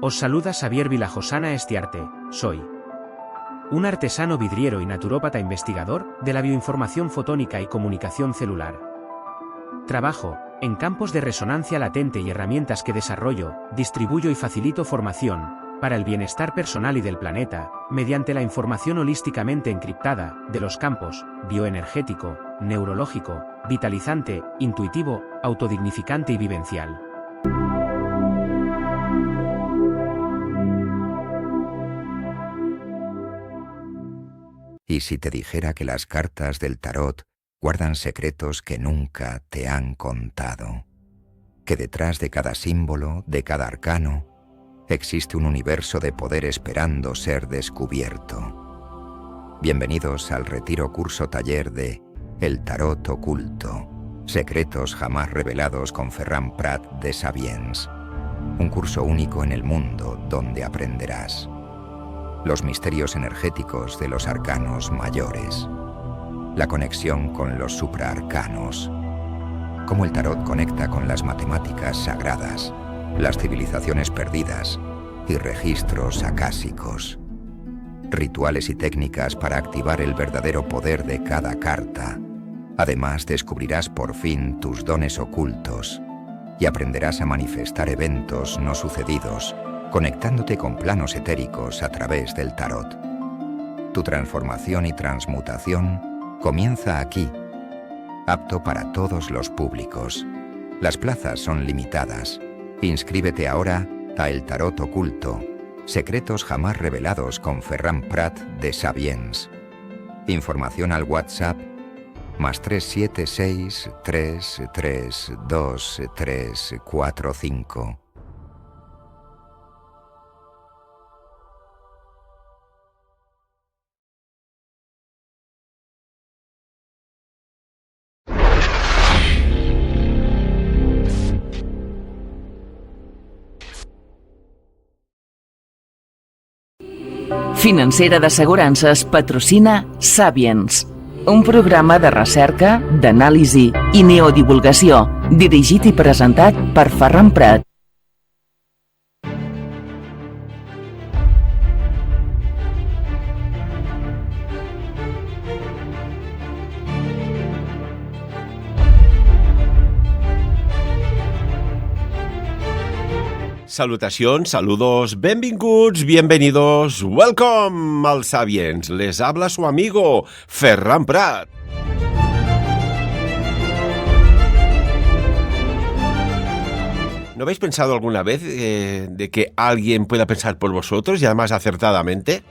Os saluda Xavier Vilajosana Estiarte, soy un artesano vidriero y naturópata investigador de la bioinformación fotónica y comunicación celular. Trabajo en campos de resonancia latente y herramientas que desarrollo, distribuyo y facilito formación para el bienestar personal y del planeta, mediante la información holísticamente encriptada de los campos bioenergético, neurológico, vitalizante, intuitivo, autodignificante y vivencial. ¿Y si te dijera que las cartas del tarot guardan secretos que nunca te han contado? Que detrás de cada símbolo, de cada arcano, existe un universo de poder esperando ser descubierto. Bienvenidos al retiro curso taller de El Tarot Oculto, secretos jamás revelados con Ferran Prat de Sabiens. Un curso único en el mundo donde aprenderás los misterios energéticos de los arcanos mayores, la conexión con los supraarcanos, cómo el tarot conecta con las matemáticas sagradas, las civilizaciones perdidas y registros acásicos, rituales y técnicas para activar el verdadero poder de cada carta. Además, descubrirás por fin tus dones ocultos y aprenderás a manifestar eventos no sucedidos, conectándote con planos etéricos a través del tarot. Tu transformación y transmutación comienza aquí, apto para todos los públicos. Las plazas son limitadas. Inscríbete ahora a El Tarot Oculto, secretos jamás revelados con Ferran Prat de Sabiens. Información al WhatsApp +376 332 345. Financera d'Assegurances patrocina Sabiens, un programa de recerca, d'anàlisi i neodivulgació, dirigit i presentat per Ferran Prat. Salutacions, saludos, benvinguts, bienvenidos, welcome al Sabiens. Les habla su amigo Ferran Prat. ¿No habéis pensado alguna vez de que alguien pueda pensar por vosotros y además acertadamente?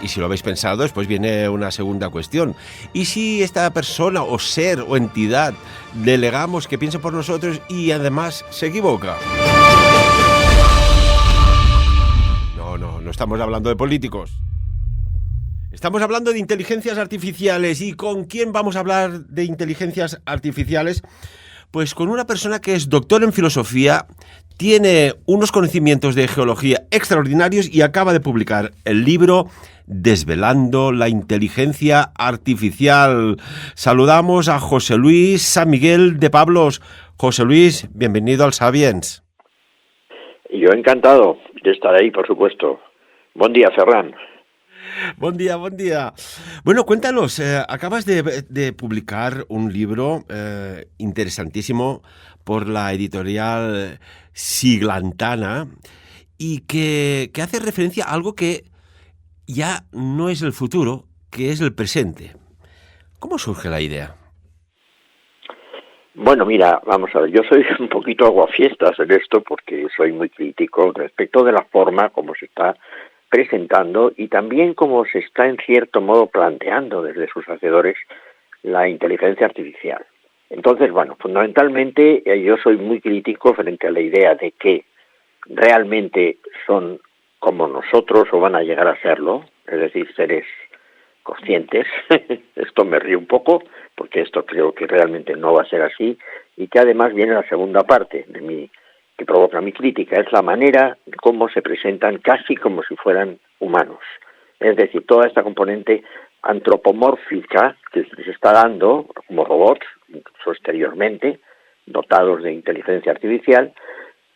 Y si lo habéis pensado, después viene una segunda cuestión. ¿Y si esta persona o ser o entidad delegamos que piense por nosotros y además se equivoca? No estamos hablando de políticos. Estamos hablando de inteligencias artificiales. ¿Y con quién vamos a hablar de inteligencias artificiales? Pues con una persona que es doctor en filosofía, tiene unos conocimientos de geología extraordinarios y acaba de publicar el libro Desvelando la inteligencia artificial. Saludamos a José Luis San Miguel de Pablos. José Luis, bienvenido al Sabiens. Yo encantado de estar ahí, por supuesto. Buen día, Ferran. Buen día. Bueno, cuéntanos, acabas de publicar un libro interesantísimo por la editorial Siglantana y que hace referencia a algo que ya no es el futuro, que es el presente. ¿Cómo surge la idea? Bueno, mira, vamos a ver, yo soy un poquito aguafiestas en esto porque soy muy crítico respecto de la forma como se está presentando y también como se está en cierto modo planteando desde sus hacedores la inteligencia artificial. Entonces, bueno, fundamentalmente yo soy muy crítico frente a la idea de que realmente son como nosotros o van a llegar a serlo, es decir, seres conscientes. Esto me ríe un poco porque esto creo que realmente no va a ser así y que además viene la segunda parte de que provoca mi crítica, es la manera de cómo se presentan casi como si fueran humanos. Es decir, toda esta componente antropomórfica que se está dando como robots, incluso exteriormente, dotados de inteligencia artificial,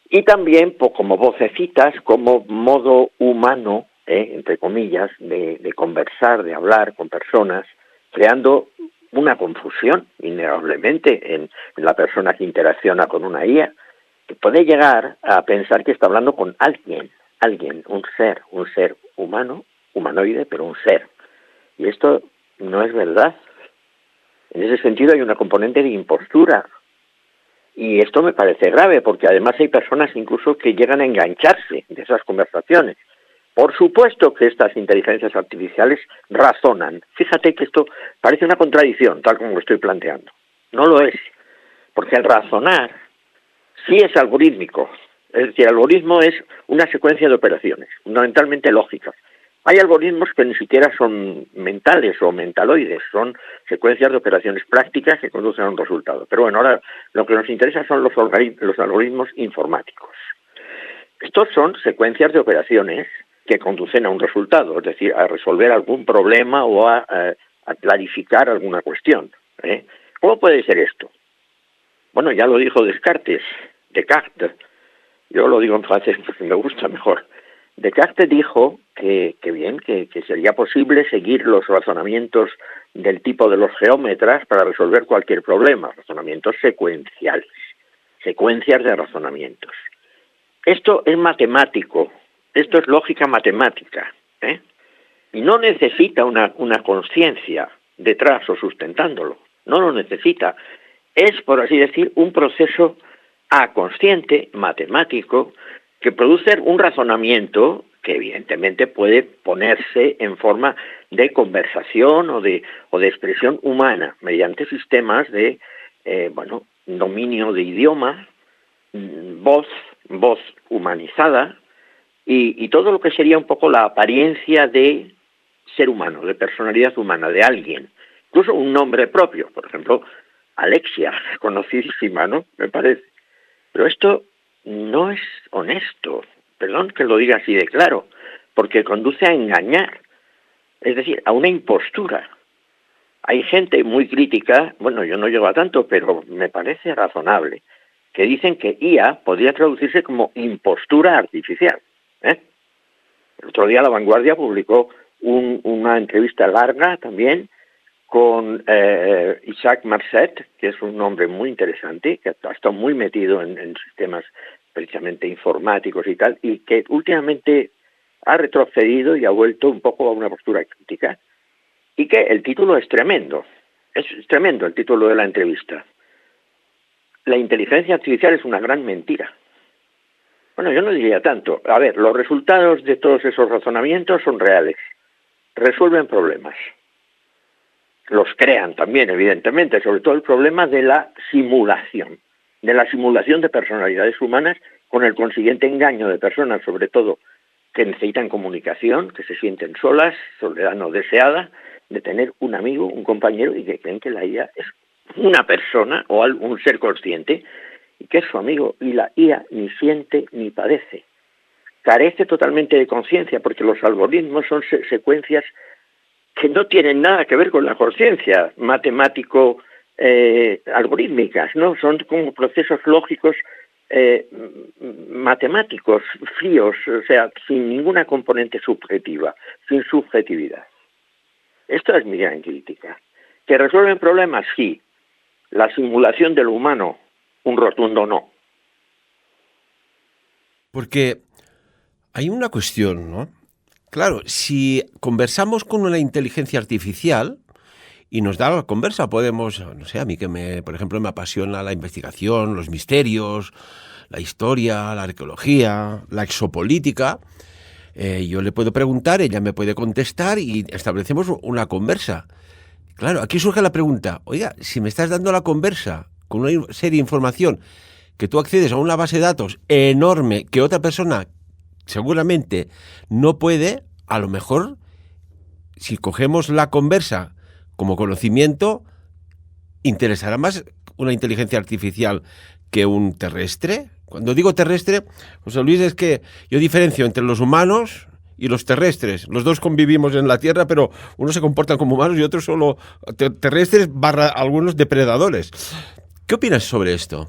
y también como vocecitas, como modo humano, entre comillas, de conversar, de hablar con personas, creando una confusión, innegablemente, en la persona que interacciona con una IA, que puede llegar a pensar que está hablando con alguien, un ser humano, humanoide, pero un ser. Y esto no es verdad. En ese sentido hay una componente de impostura. Y esto me parece grave, porque además hay personas incluso que llegan a engancharse de esas conversaciones. Por supuesto que estas inteligencias artificiales razonan. Fíjate que esto parece una contradicción, tal como lo estoy planteando. No lo es, porque el razonar sí es algorítmico. Es decir, el algoritmo es una secuencia de operaciones, fundamentalmente lógicas. Hay algoritmos que ni siquiera son mentales o mentaloides, son secuencias de operaciones prácticas que conducen a un resultado. Pero bueno, ahora lo que nos interesa son los algoritmos informáticos. Estos son secuencias de operaciones que conducen a un resultado, es decir, a resolver algún problema o a clarificar alguna cuestión. ¿Cómo puede ser esto? Bueno, ya lo dijo Descartes, yo lo digo en francés porque me gusta mejor. Descartes dijo que sería posible seguir los razonamientos del tipo de los geómetras para resolver cualquier problema, razonamientos secuenciales, secuencias de razonamientos. Esto es matemático, esto es lógica matemática, y no necesita una conciencia detrás o sustentándolo, no lo necesita. Es, por así decir, un proceso aconsciente, matemático, que produce un razonamiento que evidentemente puede ponerse en forma de conversación o de expresión humana, mediante sistemas de dominio de idioma, voz humanizada, y todo lo que sería un poco la apariencia de ser humano, de personalidad humana, de alguien, incluso un nombre propio, por ejemplo, Alexia, conocidísima, ¿no? Me parece. Pero esto no es honesto, perdón que lo diga así de claro, porque conduce a engañar, es decir, a una impostura. Hay gente muy crítica, bueno, yo no llego a tanto, pero me parece razonable, que dicen que IA podría traducirse como impostura artificial. El otro día La Vanguardia publicó una entrevista larga también con Isaac Marcet, que es un hombre muy interesante, que ha estado muy metido en sistemas precisamente informáticos y tal, y que últimamente ha retrocedido y ha vuelto un poco a una postura crítica, y que el título es tremendo el título de la entrevista. La inteligencia artificial es una gran mentira. Bueno, yo no diría tanto. A ver, los resultados de todos esos razonamientos son reales, resuelven problemas. Los crean también, evidentemente, sobre todo el problema de la simulación de personalidades humanas, con el consiguiente engaño de personas, sobre todo, que necesitan comunicación, que se sienten solas, soledad no deseada, de tener un amigo, un compañero, y que creen que la IA es una persona o un ser consciente, y que es su amigo, y la IA ni siente ni padece. Carece totalmente de conciencia, porque los algoritmos son secuencias que no tienen nada que ver con la conciencia matemático-algorítmicas, ¿no? Son como procesos lógicos matemáticos, fríos, o sea, sin ninguna componente subjetiva, sin subjetividad. Esto es mi gran crítica. ¿Que resuelven problemas? Sí. La simulación de lo humano, un rotundo no. Porque hay una cuestión, ¿no? Claro, si conversamos con una inteligencia artificial y nos da la conversa, podemos, no sé, a mí por ejemplo, me apasiona la investigación, los misterios, la historia, la arqueología, la exopolítica. Yo le puedo preguntar, ella me puede contestar y establecemos una conversa. Claro, aquí surge la pregunta, oiga, si me estás dando la conversa con una serie de información que tú accedes a una base de datos enorme que otra persona seguramente no puede, a lo mejor, si cogemos la conversa como conocimiento, interesará más una inteligencia artificial que un terrestre. Cuando digo terrestre, José Luis, es que yo diferencio entre los humanos y los terrestres. Los dos convivimos en la Tierra, pero unos se comportan como humanos y otros solo terrestres / algunos depredadores. ¿Qué opinas sobre esto?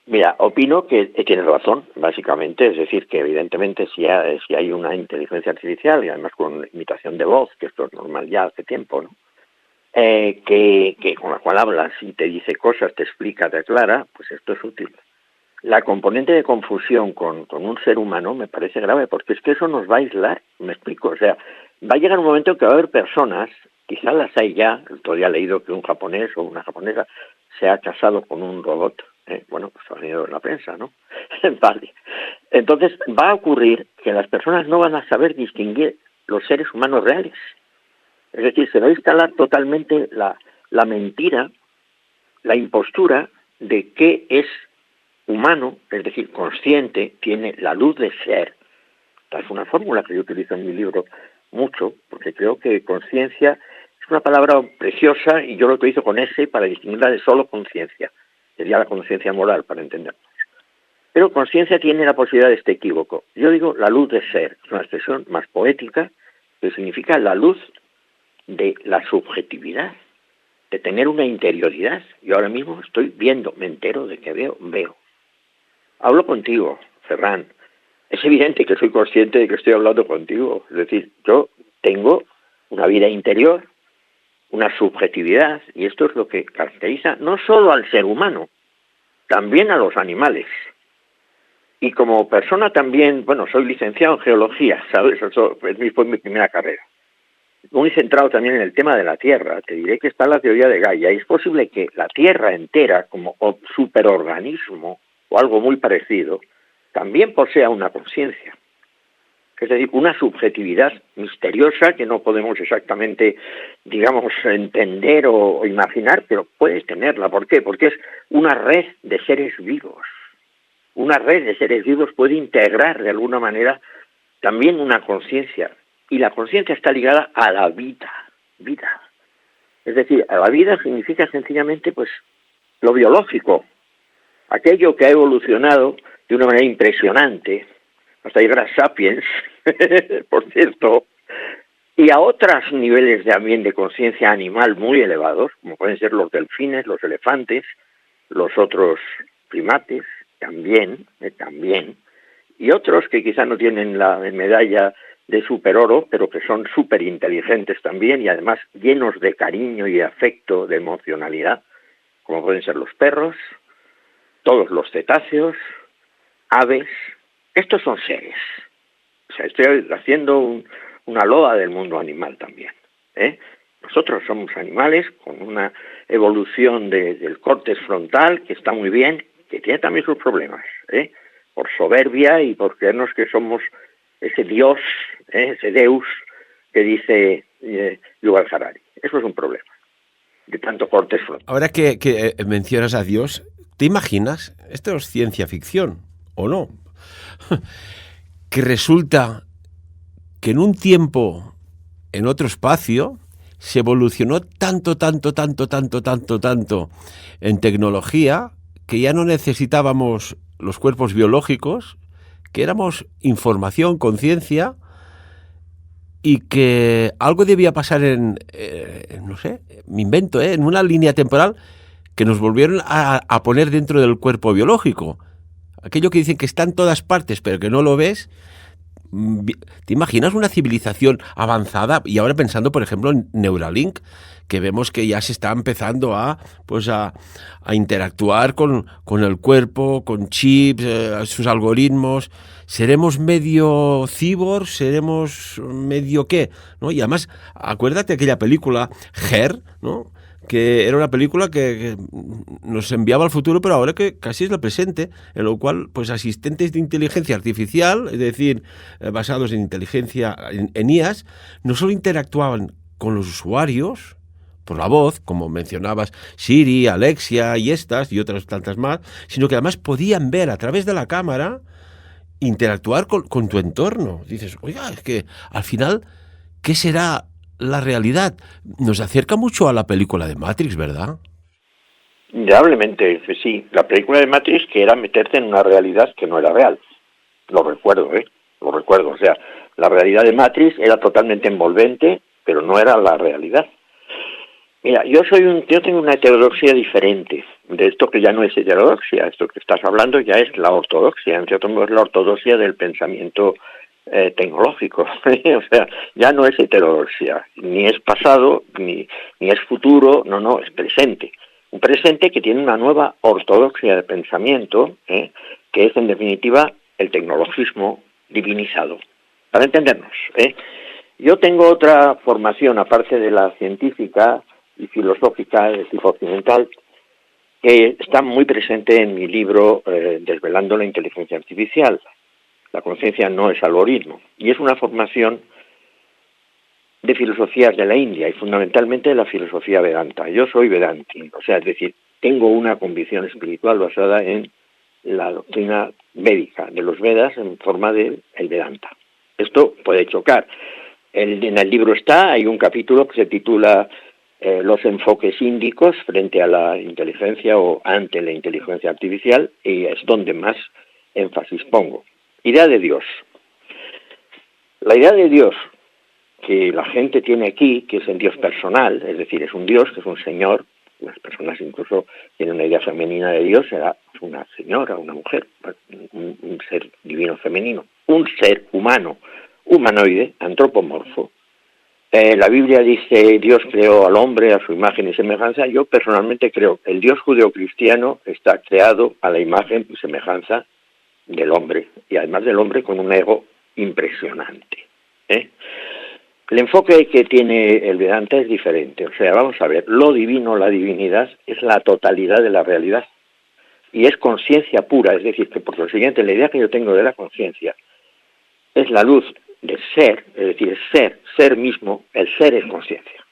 Mira, opino que tienes razón, básicamente, es decir, que evidentemente si hay una inteligencia artificial, y además con imitación de voz, que esto es normal ya hace tiempo, ¿no? Que con la cual hablas y te dice cosas, te explica, te aclara, pues esto es útil. La componente de confusión con un ser humano me parece grave, porque es que eso nos va a aislar, me explico, o sea, va a llegar un momento en que va a haber personas, quizás las hay ya, todavía he leído que un japonés o una japonesa se ha casado con un robot, bueno, pues ha venido en la prensa, ¿no? Vale. Entonces va a ocurrir que las personas no van a saber distinguir los seres humanos reales. Es decir, se va a instalar totalmente la mentira, la impostura de qué es humano, es decir, consciente, tiene la luz de ser. Esta es una fórmula que yo utilizo en mi libro mucho, porque creo que conciencia es una palabra preciosa y yo lo utilizo con S para distinguirla de solo conciencia. Sería la conciencia moral, para entendernos. Pero conciencia tiene la posibilidad de este equívoco. Yo digo la luz de ser, es una expresión más poética que significa la luz de la subjetividad, de tener una interioridad. Yo ahora mismo estoy viendo, me entero de que veo. Hablo contigo, Ferran. Es evidente que soy consciente de que estoy hablando contigo. Es decir, yo tengo una vida interior, una subjetividad, y esto es lo que caracteriza no solo al ser humano, también a los animales. Y como persona también, bueno, soy licenciado en geología, ¿sabes? Eso fue mi primera carrera. Muy centrado también en el tema de la Tierra. Te diré que está la teoría de Gaia, y es posible que la Tierra entera, como superorganismo, o algo muy parecido, también posea una conciencia. Es decir, una subjetividad misteriosa que no podemos exactamente, digamos, entender o imaginar, pero puedes tenerla. ¿Por qué? Porque es una red de seres vivos. Una red de seres vivos puede integrar de alguna manera también una conciencia. Y la conciencia está ligada a la vida. Es decir, a la vida significa sencillamente pues lo biológico, aquello que ha evolucionado de una manera impresionante, hasta llegar a Sapiens, por cierto, y a otros niveles también de conciencia animal muy elevados, como pueden ser los delfines, los elefantes, los otros primates, también, y otros que quizá no tienen la medalla de superoro, pero que son súper inteligentes también y además llenos de cariño y de afecto, de emocionalidad, como pueden ser los perros, todos los cetáceos, aves. Estos son seres. O sea, estoy haciendo una loa del mundo animal también. Nosotros somos animales con una evolución del córtex frontal que está muy bien, que tiene también sus problemas, por soberbia y por creernos que somos ese Dios, ese Deus que dice Yuval Harari. Eso es un problema, de tanto córtex frontal. Ahora que mencionas a Dios, ¿te imaginas? Esto es ciencia ficción, ¿o no? Que resulta que en un tiempo, en otro espacio, se evolucionó tanto en tecnología que ya no necesitábamos los cuerpos biológicos, que éramos información, conciencia, y que algo debía pasar no sé, me invento, en una línea temporal que nos volvieron a poner dentro del cuerpo biológico. Aquello que dicen que está en todas partes, pero que no lo ves. ¿Te imaginas una civilización avanzada? Y ahora pensando, por ejemplo, en Neuralink, que vemos que ya se está empezando a interactuar con el cuerpo, con chips, sus algoritmos. ¿Seremos medio cyborg? ¿Seremos medio qué? ¿No? Y además, acuérdate de aquella película, Her, ¿no? Que era una película que nos enviaba al futuro, pero ahora que casi es el presente, en lo cual, pues asistentes de inteligencia artificial, es decir, basados en inteligencia, en IAs, no solo interactuaban con los usuarios por la voz, como mencionabas, Siri, Alexia y estas y otras tantas más, sino que además podían ver a través de la cámara, interactuar con tu entorno. Dices, oiga, es que al final, ¿qué será la realidad? Nos acerca mucho a la película de Matrix, ¿verdad? Indudablemente, sí. La película de Matrix, que era meterte en una realidad que no era real. Lo recuerdo. O sea, la realidad de Matrix era totalmente envolvente, pero no era la realidad. Mira, yo tengo una heterodoxia diferente de esto, que ya no es heterodoxia. Esto que estás hablando ya es la ortodoxia, en cierto modo es la ortodoxia del pensamiento tecnológico. O sea, ya no es heterodoxia, ni es pasado, ni es futuro, no, es presente. Un presente que tiene una nueva ortodoxia de pensamiento, que es en definitiva el tecnologismo divinizado. Para entendernos, yo tengo otra formación, aparte de la científica y filosófica de tipo occidental, que está muy presente en mi libro Desvelando la inteligencia artificial. La conciencia no es algoritmo, y es una formación de filosofías de la India y fundamentalmente de la filosofía Vedanta. Yo soy Vedanti, o sea, es decir, tengo una convicción espiritual basada en la doctrina védica de los Vedas en forma del Vedanta. Esto puede chocar. En el libro hay un capítulo que se titula Los enfoques índicos frente a la inteligencia o ante la inteligencia artificial, y es donde más énfasis pongo. Idea de Dios. La idea de Dios que la gente tiene aquí, que es el Dios personal, es decir, es un Dios, que es un señor. Las personas incluso tienen una idea femenina de Dios, será una señora, una mujer, un ser divino femenino, un ser humano, humanoide, antropomorfo. La Biblia dice, Dios creó al hombre a su imagen y semejanza. Yo personalmente creo que el Dios judeocristiano está creado a la imagen y semejanza del hombre, y además del hombre con un ego impresionante. El enfoque que tiene el Vedanta es diferente. O sea, vamos a ver, lo divino, la divinidad, es la totalidad de la realidad. Y es conciencia pura, es decir, que por lo siguiente, la idea que yo tengo de la conciencia es la luz del ser, es decir, ser mismo, el ser es conciencia.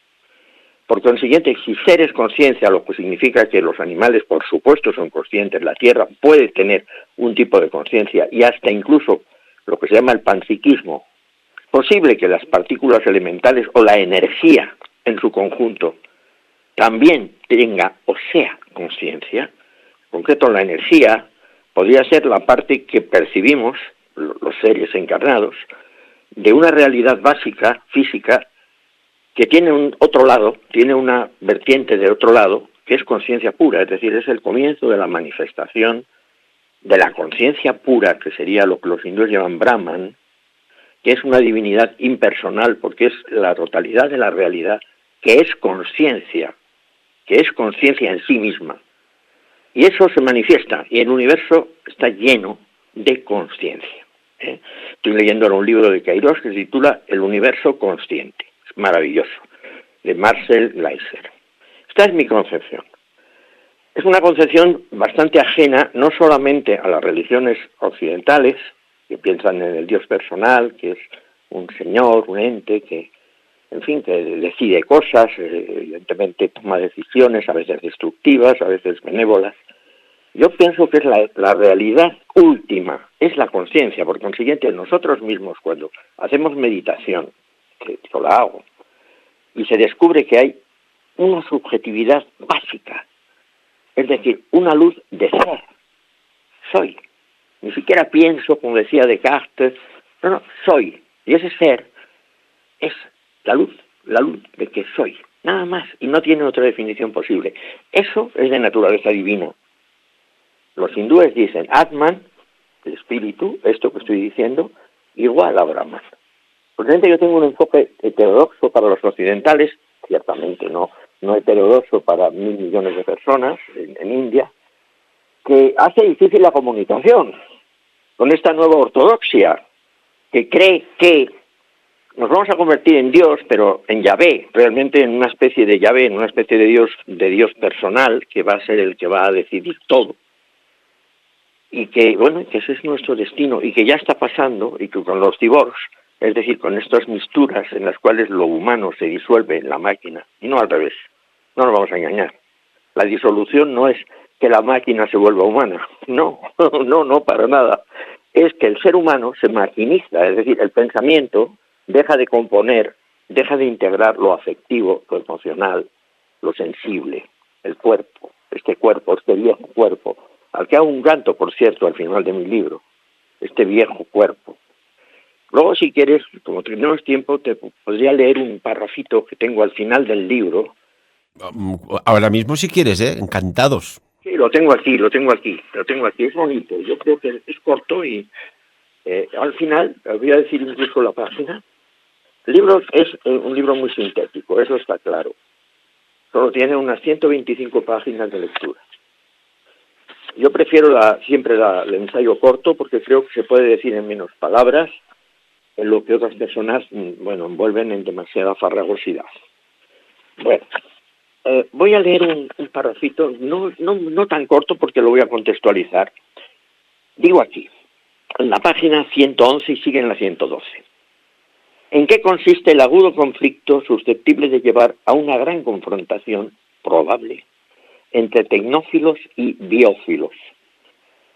Por consiguiente, si ser es conciencia, lo que significa que los animales, por supuesto, son conscientes, la Tierra puede tener un tipo de conciencia y hasta incluso lo que se llama el panpsiquismo, posible que las partículas elementales o la energía en su conjunto también tenga o sea conciencia. En concreto, la energía podría ser la parte que percibimos, los seres encarnados, de una realidad básica, física, que tiene un otro lado, tiene una vertiente de otro lado, que es conciencia pura, es decir, es el comienzo de la manifestación de la conciencia pura, que sería lo que los hindúes llaman Brahman, que es una divinidad impersonal, porque es la totalidad de la realidad, que es conciencia en sí misma. Y eso se manifiesta, y el universo está lleno de conciencia. Estoy leyendo ahora un libro de Kairos que se titula El universo consciente. Es maravilloso, de Marcel Gleiser. Esta es mi concepción. Es una concepción bastante ajena no solamente a las religiones occidentales, que piensan en el Dios personal, que es un señor, un ente, que, en fin, que decide cosas, evidentemente toma decisiones, a veces destructivas, a veces benévolas. Yo pienso que es la realidad última, es la conciencia. Por consiguiente, nosotros mismos, cuando hacemos meditación, que yo la hago, y se descubre que hay una subjetividad básica, es decir, una luz de ser, soy. Ni siquiera pienso, como decía Descartes, no, soy. Y ese ser es la luz de que soy, nada más, y no tiene otra definición posible. Eso es de naturaleza divina. Los hindúes dicen Atman, el espíritu, esto que estoy diciendo, igual a Brahman. Por lo tanto, yo tengo un enfoque heterodoxo para los occidentales, ciertamente no heterodoxo para 1.000 millones de personas en India, que hace difícil la comunicación con esta nueva ortodoxia, que cree que nos vamos a convertir en Dios, pero en Yahvé, realmente en una especie de Yahvé, en una especie de Dios personal, que va a ser el que va a decidir todo. Y que, bueno, que ese es nuestro destino, y que ya está pasando, y que con los divorcios, es decir, con estas misturas en las cuales lo humano se disuelve en la máquina, y no al revés, no nos vamos a engañar. La disolución no es que la máquina se vuelva humana, no, para nada. Es que el ser humano se maquiniza, es decir, el pensamiento deja de componer, deja de integrar lo afectivo, lo emocional, lo sensible, el cuerpo, este viejo cuerpo, al que hago un canto, por cierto, al final de mi libro, este viejo cuerpo. Luego, si quieres, como tenemos tiempo, te podría leer un parrafito que tengo al final del libro, Ahora mismo si quieres, encantados. Sí, lo tengo aquí. Es bonito. Yo creo que es corto y al final, os voy a decir incluso la página. El libro es un libro muy sintético, eso está claro. Solo tiene unas 125 páginas de lectura. Yo prefiero siempre el ensayo corto porque creo que se puede decir en menos palabras en lo que otras personas, envuelven en demasiada farragosidad. Bueno, voy a leer un parrafito, no tan corto porque lo voy a contextualizar. Digo aquí, en la página 111 y sigue en la 112. ¿En qué consiste el agudo conflicto susceptible de llevar a una gran confrontación probable entre tecnófilos y biófilos?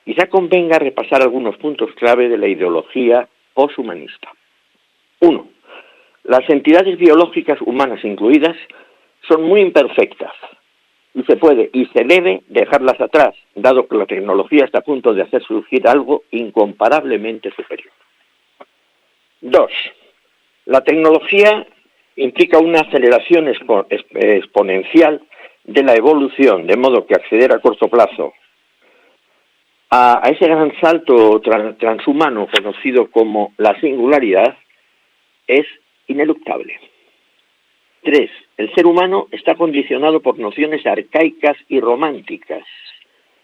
Quizá convenga repasar algunos puntos clave de la ideología poshumanista. 1. Las entidades biológicas humanas incluidas son muy imperfectas y se puede y se debe dejarlas atrás, dado que la tecnología está a punto de hacer surgir algo incomparablemente superior. 2. La tecnología implica una aceleración exponencial de la evolución, de modo que acceder a corto plazo a ese gran salto transhumano conocido como la singularidad es ineluctable. 3. El ser humano está condicionado por nociones arcaicas y románticas,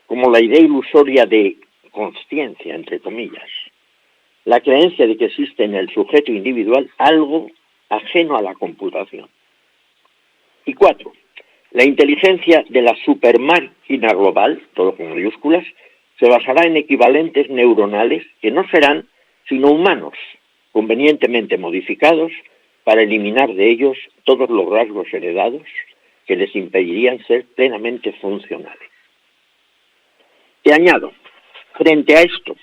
como la idea ilusoria de consciencia, entre comillas, la creencia de que existe en el sujeto individual algo ajeno a la computación. Y 4. La inteligencia de la supermáquina global, todo con mayúsculas, se basará en equivalentes neuronales que no serán sino humanos, convenientemente modificados para eliminar de ellos todos los rasgos heredados que les impedirían ser plenamente funcionales. Y añado, frente a esto,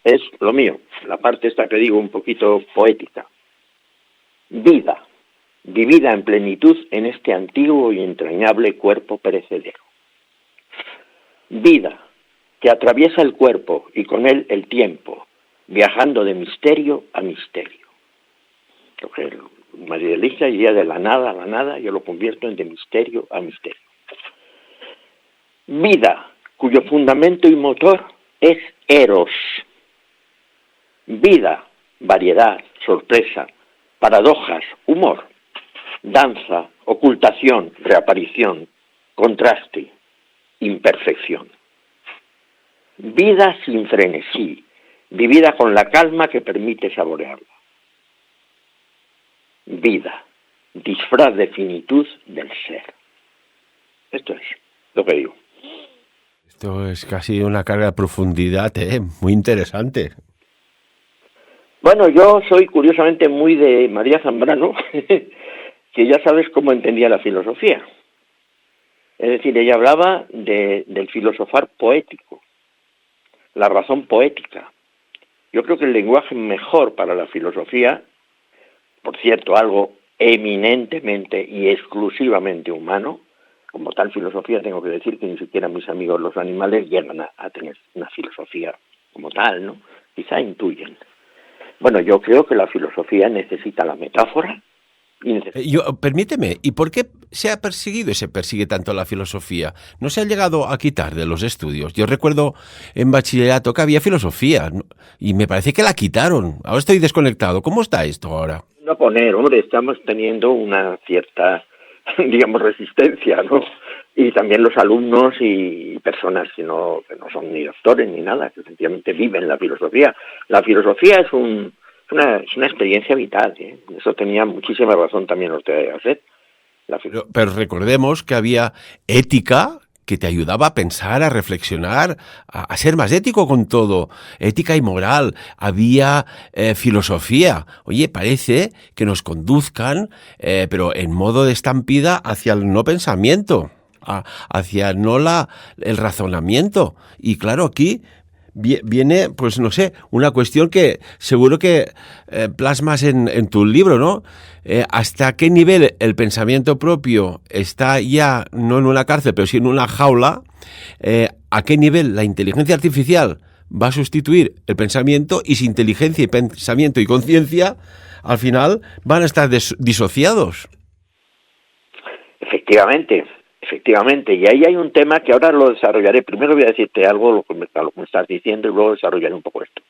es lo mío, la parte esta que digo un poquito poética. Vida, vivida en plenitud en este antiguo y entrañable cuerpo perecedero. Vida, que atraviesa el cuerpo y con él el tiempo, viajando de misterio a misterio. Lo que María Elisa iría de la nada a la nada, yo lo convierto en de misterio a misterio. Vida, cuyo fundamento y motor es eros. Vida, variedad, sorpresa, paradojas, humor, danza, ocultación, reaparición, contraste, imperfección. Vida sin frenesí, vivida con la calma que permite saborearla. Vida, disfraz de finitud del ser. Esto es lo que digo. Esto es casi una carga de profundidad, muy interesante. Bueno, yo soy curiosamente muy de María Zambrano, que ya sabes cómo entendía la filosofía. Es decir, ella hablaba del filosofar poético, la razón poética. Yo creo que el lenguaje mejor para la filosofía, por cierto, algo eminentemente y exclusivamente humano, como tal filosofía tengo que decir que ni siquiera mis amigos los animales llegan a tener una filosofía como tal, ¿no? Quizá intuyen. Bueno, yo creo que la filosofía necesita la metáfora. Permíteme, ¿y por qué se ha perseguido y se persigue tanto la filosofía? ¿No se ha llegado a quitar de los estudios? Yo recuerdo en bachillerato que había filosofía y me parece que la quitaron. Ahora estoy desconectado. ¿Cómo está esto ahora? No poner, hombre, estamos teniendo una cierta, digamos, resistencia, ¿no? Y también los alumnos y personas que no son ni doctores ni nada, que sencillamente viven la filosofía. La filosofía es una experiencia vital, ¿eh? Eso tenía muchísima razón también Ortega de Gasset. Pero recordemos que había ética que te ayudaba a pensar, a reflexionar, a ser más ético con todo, ética y moral. Había filosofía. Oye, parece que nos conduzcan, pero en modo de estampida hacia el no pensamiento, hacia no el razonamiento. Y claro, aquí viene, pues no sé, una cuestión que seguro que plasmas en tu libro, ¿no? ¿Hasta qué nivel el pensamiento propio está ya no en una cárcel, pero sí en una jaula? ¿A qué nivel la inteligencia artificial va a sustituir el pensamiento? Y si inteligencia y pensamiento y conciencia al final van a estar disociados. Efectivamente, efectivamente, y ahí hay un tema que ahora lo desarrollaré. Primero voy a decirte algo, lo que me estás diciendo, y luego desarrollaré un poco esto.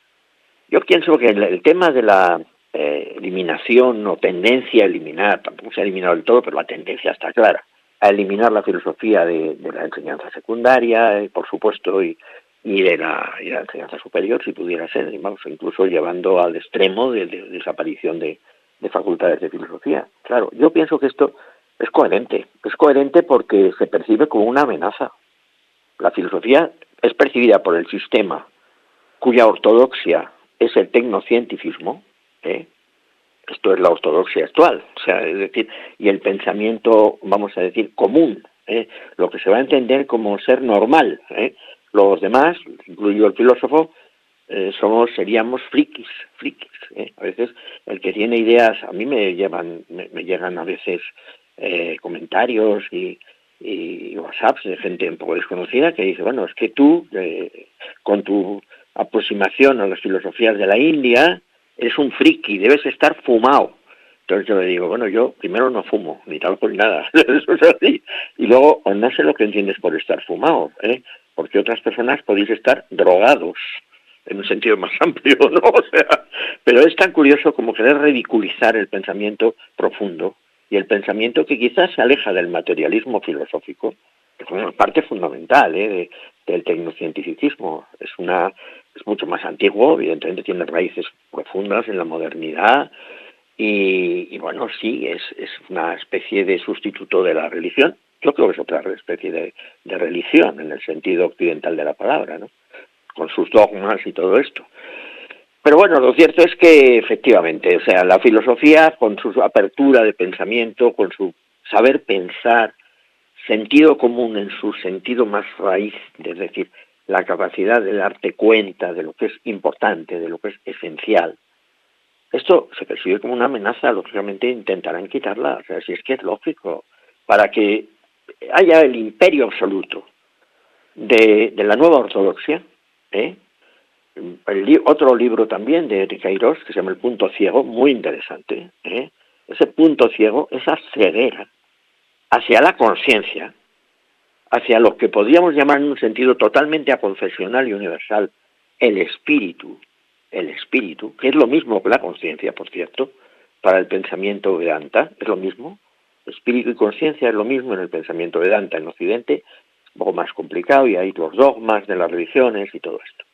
Yo pienso que el tema de la eliminación o tendencia a eliminar, tampoco se ha eliminado del todo, pero la tendencia está clara, a eliminar la filosofía de la enseñanza secundaria, por supuesto, y de la enseñanza superior, si pudiera ser, vamos, incluso llevando al extremo de desaparición de facultades de filosofía. Claro, yo pienso que esto es coherente porque se percibe como una amenaza. La filosofía es percibida por el sistema cuya ortodoxia es el tecnocientificismo, esto es la ortodoxia actual, o sea, es decir, y el pensamiento, vamos a decir, común, lo que se va a entender como ser normal. Los demás, incluido el filósofo, seríamos frikis. A veces el que tiene ideas, a mí me llegan a veces comentarios y WhatsApps de gente un poco desconocida que dice, bueno, es que tú, con tu aproximación a las filosofías de la India, eres un friki, debes estar fumado. Entonces yo le digo, bueno, yo primero no fumo, ni tal por nada, eso es así. Y luego, no sé lo que entiendes por estar fumado, porque otras personas podéis estar drogados, en un sentido más amplio, ¿no? O sea, pero es tan curioso como querer ridiculizar el pensamiento profundo y el pensamiento que quizás se aleja del materialismo filosófico, que es una parte fundamental del tecnocientificismo. Es mucho más antiguo, evidentemente tiene raíces profundas en la modernidad y bueno, sí, es una especie de sustituto de la religión. Yo creo que es otra especie de religión en el sentido occidental de la palabra, ¿no? Con sus dogmas y todo esto. Pero bueno, lo cierto es que efectivamente, o sea, la filosofía con su apertura de pensamiento, con su saber pensar, sentido común en su sentido más raíz, es decir, la capacidad de darte cuenta de lo que es importante, de lo que es esencial. Esto se percibe como una amenaza, lógicamente intentarán quitarla, o sea, si es que es lógico, para que haya el imperio absoluto de la nueva ortodoxia. Otro libro también de Queiroz, que se llama El punto ciego, muy interesante. Ese punto ciego, esa ceguera hacia la conciencia, hacia lo que podríamos llamar en un sentido totalmente aconfesional y universal, el espíritu, que es lo mismo que la conciencia, por cierto, para el pensamiento Vedanta, es lo mismo. Espíritu y conciencia es lo mismo en el pensamiento Vedanta en Occidente, un poco más complicado, y hay los dogmas de las religiones y todo esto.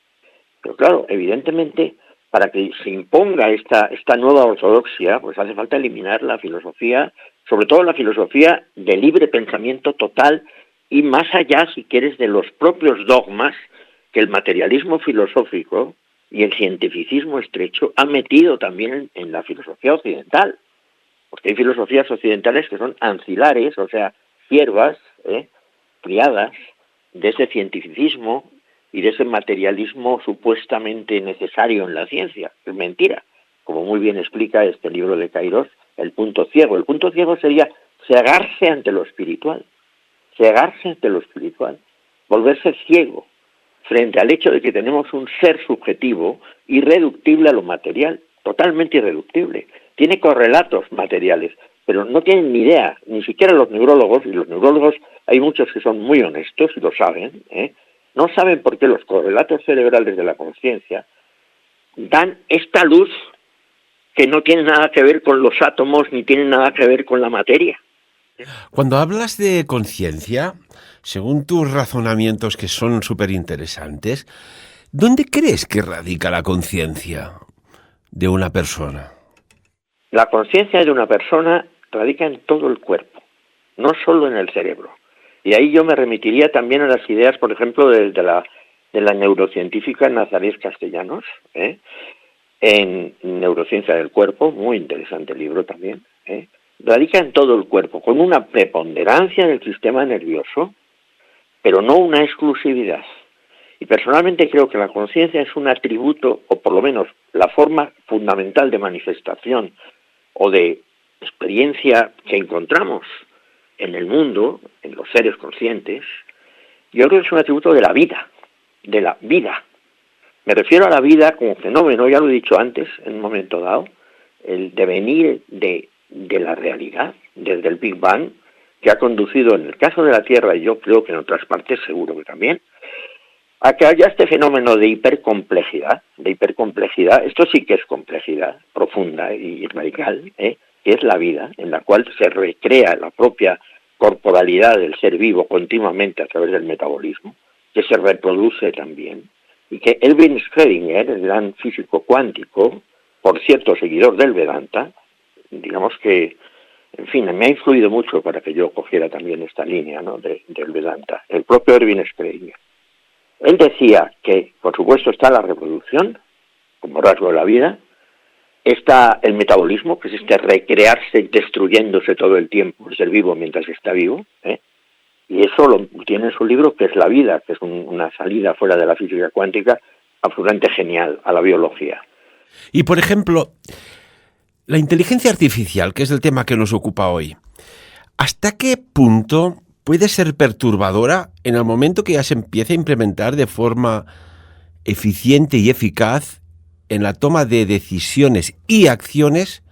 Pero claro, evidentemente, para que se imponga esta nueva ortodoxia, pues hace falta eliminar la filosofía, sobre todo la filosofía de libre pensamiento total y más allá, si quieres, de los propios dogmas que el materialismo filosófico y el cientificismo estrecho han metido también en la filosofía occidental. Porque hay filosofías occidentales que son ancilares, o sea, siervas, criadas de ese cientificismo y de ese materialismo supuestamente necesario en la ciencia. Es mentira, como muy bien explica este libro de Queiroz, El punto ciego. El punto ciego sería cegarse ante lo espiritual, volverse ciego frente al hecho de que tenemos un ser subjetivo irreductible a lo material, totalmente irreductible. Tiene correlatos materiales, pero no tienen ni idea, ni siquiera los neurólogos, y los neurólogos hay muchos que son muy honestos y lo saben, no saben por qué los correlatos cerebrales de la conciencia dan esta luz que no tiene nada que ver con los átomos ni tiene nada que ver con la materia. Cuando hablas de conciencia, según tus razonamientos que son súper interesantes, ¿dónde crees que radica la conciencia de una persona? La conciencia de una persona radica en todo el cuerpo, no solo en el cerebro. Y ahí yo me remitiría también a las ideas, por ejemplo, de la neurocientífica Nazaret Castellanos, en Neurociencia del Cuerpo, muy interesante libro también, radica en todo el cuerpo, con una preponderancia del sistema nervioso, pero no una exclusividad. Y personalmente creo que la conciencia es un atributo, o por lo menos la forma fundamental de manifestación o de experiencia que encontramos en el mundo, en los seres conscientes. Yo creo que es un atributo de la vida, Me refiero a la vida como fenómeno, ya lo he dicho antes, en un momento dado, el devenir de la realidad, desde el Big Bang, que ha conducido en el caso de la Tierra, y yo creo que en otras partes seguro que también, a que haya este fenómeno de hipercomplejidad, esto sí que es complejidad profunda y radical, que es la vida, en la cual se recrea la propia corporalidad del ser vivo continuamente a través del metabolismo, que se reproduce también, y que Erwin Schrödinger, el gran físico cuántico, por cierto seguidor del Vedanta, digamos que, en fin, me ha influido mucho para que yo cogiera también esta línea, ¿no?, del Vedanta, el propio Erwin Schrödinger. Él decía que, por supuesto, está la reproducción, como rasgo de la vida, está el metabolismo, que es este recrearse y destruyéndose todo el tiempo, el ser vivo mientras está vivo, y eso lo tiene en su libro, que es La vida, que es una salida fuera de la física cuántica absolutamente genial a la biología. Y, por ejemplo, la inteligencia artificial, que es el tema que nos ocupa hoy, ¿hasta qué punto puede ser perturbadora en el momento que ya se empiece a implementar de forma eficiente y eficaz en la toma de decisiones y acciones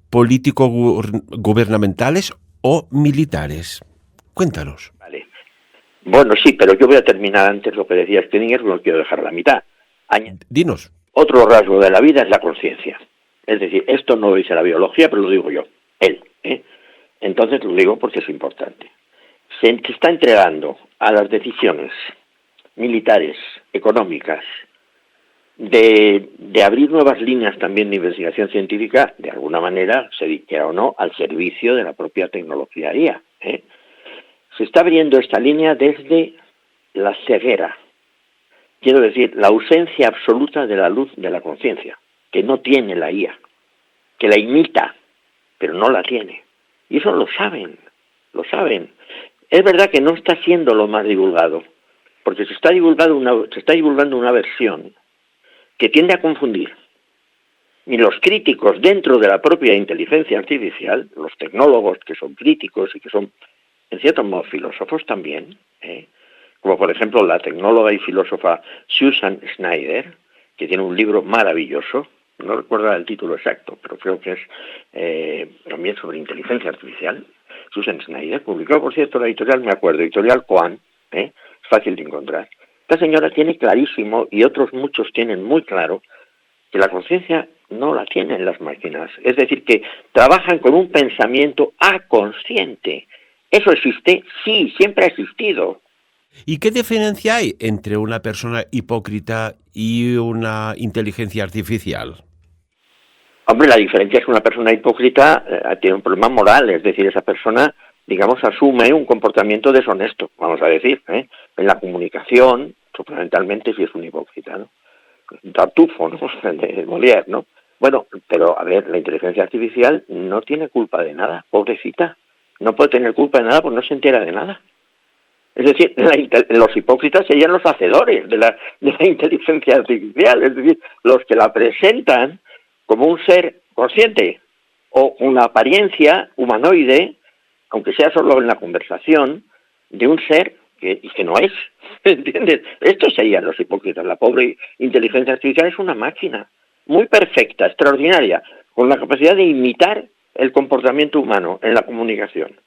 político-gubernamentales o militares? Cuéntanos. Vale. Bueno, sí, pero yo voy a terminar antes lo que decía Schrödinger, no quiero dejar la mitad. Dinos. Otro rasgo de la vida es la conciencia. Es decir, esto no lo dice la biología, pero lo digo yo, él. Entonces lo digo porque es importante. Se está entregando a las decisiones militares, económicas, de abrir nuevas líneas también de investigación científica, de alguna manera, se quiera o no, al servicio de la propia tecnología IA. Se está abriendo esta línea desde la ceguera, quiero decir, la ausencia absoluta de la luz de la conciencia, que no tiene la IA, que la imita, pero no la tiene. Y eso lo saben. Es verdad que no está siendo lo más divulgado, porque se está divulgando una versión que tiende a confundir. Y los críticos dentro de la propia inteligencia artificial, los tecnólogos que son críticos y que son, en cierto modo, filósofos también, como por ejemplo la tecnóloga y filósofa Susan Schneider, que tiene un libro maravilloso, no recuerdo el título exacto, pero creo que es también sobre inteligencia artificial. Susan Schneider, publicado por cierto la editorial, me acuerdo, editorial Coan, es fácil de encontrar. Esta señora tiene clarísimo, y otros muchos tienen muy claro, que la conciencia no la tienen las máquinas. Es decir, que trabajan con un pensamiento aconsciente. ¿Eso existe? Sí, siempre ha existido. ¿Y qué diferencia hay entre una persona hipócrita y una inteligencia artificial? Hombre, la diferencia es que una persona hipócrita tiene un problema moral, es decir, esa persona, digamos, asume un comportamiento deshonesto, vamos a decir, en la comunicación, fundamentalmente si es un hipócrita, ¿no? Tartufo, ¿no? De Molière, ¿no? Bueno, pero a ver, la inteligencia artificial no tiene culpa de nada, pobrecita, no puede tener culpa de nada porque no se entera de nada. Es decir, los hipócritas serían los hacedores de la inteligencia artificial, es decir, los que la presentan como un ser consciente o una apariencia humanoide, aunque sea solo en la conversación, de un ser que no es, ¿entiendes? Estos serían los hipócritas. La pobre inteligencia artificial es una máquina muy perfecta, extraordinaria, con la capacidad de imitar el comportamiento humano en la comunicación,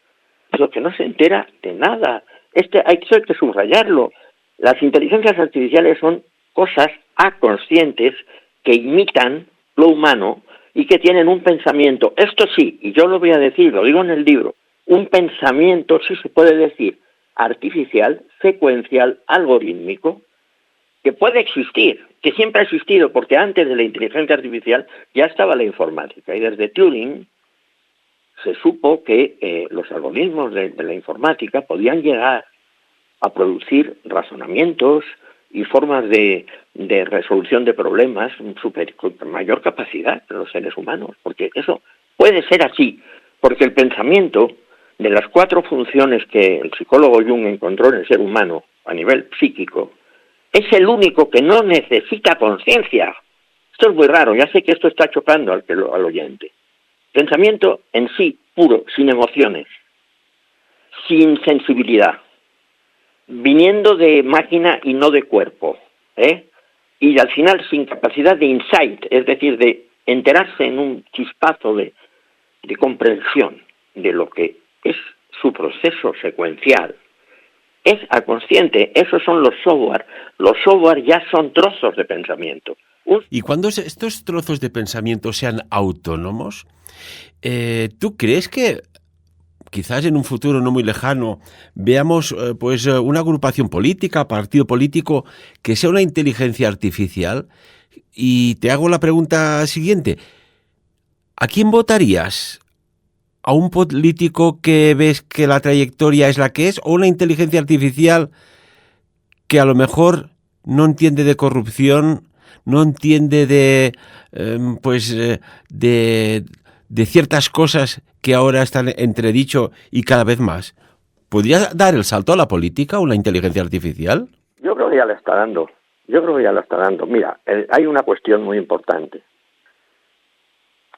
pero que no se entera de nada. Eso hay que subrayarlo. Las inteligencias artificiales son cosas aconscientes que imitan lo humano y que tienen un pensamiento, esto sí, y yo lo voy a decir, lo digo en el libro, un pensamiento, sí se puede decir, artificial, secuencial, algorítmico, que puede existir, que siempre ha existido, porque antes de la inteligencia artificial ya estaba la informática, y desde Turing se supo que los algoritmos de la informática podían llegar a producir razonamientos y formas de resolución de problemas con mayor capacidad que los seres humanos, porque eso puede ser así, porque el pensamiento, de las 4 funciones que el psicólogo Jung encontró en el ser humano a nivel psíquico, es el único que no necesita conciencia. Esto es muy raro, ya sé que esto está chocando al oyente. Pensamiento en sí, puro, sin emociones, sin sensibilidad, viniendo de máquina y no de cuerpo, y al final sin capacidad de insight, es decir, de enterarse en un chispazo de comprensión de lo que es su proceso secuencial, es consciente. Esos son los software. Los software ya son trozos de pensamiento. Y cuando estos trozos de pensamiento sean autónomos, ¿tú crees que quizás en un futuro no muy lejano veamos una agrupación política, partido político, que sea una inteligencia artificial? Y te hago la pregunta siguiente. ¿A quién votarías? ¿A un político que ves que la trayectoria es la que es, o una inteligencia artificial que a lo mejor no entiende de corrupción, no entiende de ciertas cosas que ahora están entredicho y cada vez más? ¿Podría dar el salto a la política una inteligencia artificial? Yo creo que ya la está dando. Mira, hay una cuestión muy importante.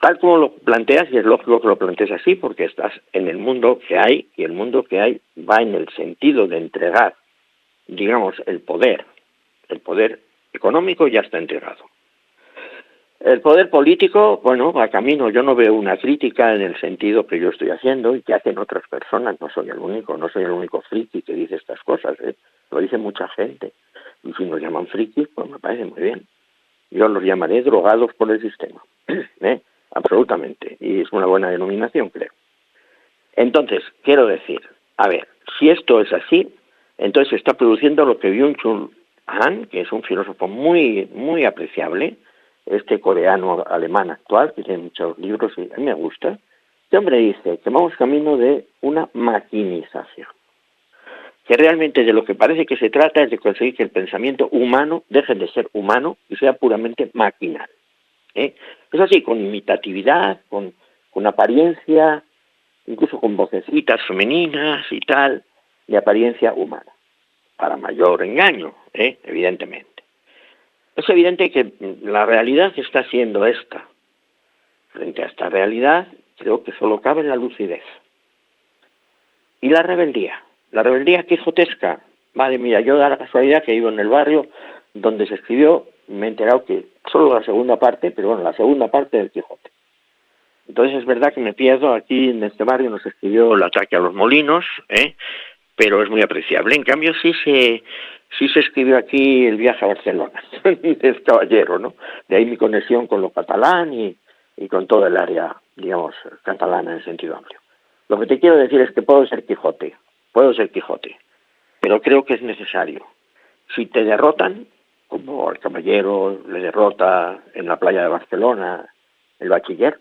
Tal como lo planteas, y es lógico que lo plantees así, porque estás en el mundo que hay, y el mundo que hay va en el sentido de entregar, digamos, el poder económico ya está entregado. El poder político, bueno, va camino. Yo no veo una crítica en el sentido que yo estoy haciendo y que hacen otras personas. No soy el único friki que dice estas cosas, ¿eh? Lo dice mucha gente. Y si nos llaman frikis, pues me parece muy bien. Yo los llamaré drogados por el sistema, ¿eh? Absolutamente. Y es una buena denominación, creo. Entonces, quiero decir, a ver, si esto es así, entonces se está produciendo lo que Byung-Chul Han, que es un filósofo muy, muy apreciable, este coreano-alemán actual, que tiene muchos libros y a mí me gusta. Este hombre dice que vamos camino de una maquinización, que realmente de lo que parece que se trata es de conseguir que el pensamiento humano deje de ser humano y sea puramente maquinal. Es así, con imitatividad, con apariencia, incluso con vocecitas femeninas y tal, de apariencia humana, para mayor engaño, evidentemente. Es evidente que la realidad está siendo esta. Frente a esta realidad, creo que solo cabe la lucidez. Y la rebeldía quijotesca. Vale, mira, yo da la casualidad que vivo en el barrio donde se escribió, me he enterado que solo la segunda parte, pero bueno, la segunda parte del Quijote. Entonces es verdad que me pierdo, aquí en este barrio no se escribió el ataque a los molinos, pero es muy apreciable. En cambio sí se escribió aquí el viaje a Barcelona, del Caballero, ¿no? De ahí mi conexión con lo catalán y con todo el área, digamos, catalana en sentido amplio. Lo que te quiero decir es que puedo ser Quijote, pero creo que es necesario. Si te derrotan, como al Caballero le derrota en la playa de Barcelona el bachiller,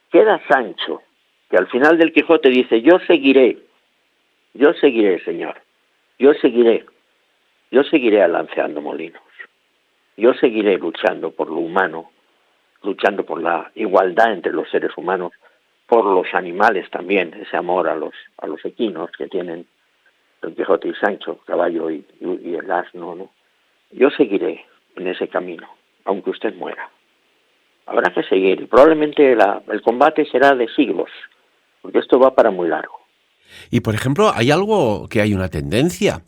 queda Sancho, que al final del Quijote dice, yo seguiré, señor, yo seguiré alanceando molinos, yo seguiré luchando por lo humano, luchando por la igualdad entre los seres humanos, por los animales también, ese amor a los equinos que tienen Don Quijote y Sancho, caballo y el asno, ¿no? Yo seguiré en ese camino, aunque usted muera. Habrá que seguir, y probablemente el combate será de siglos, porque esto va para muy largo. Y, por ejemplo, hay una tendencia,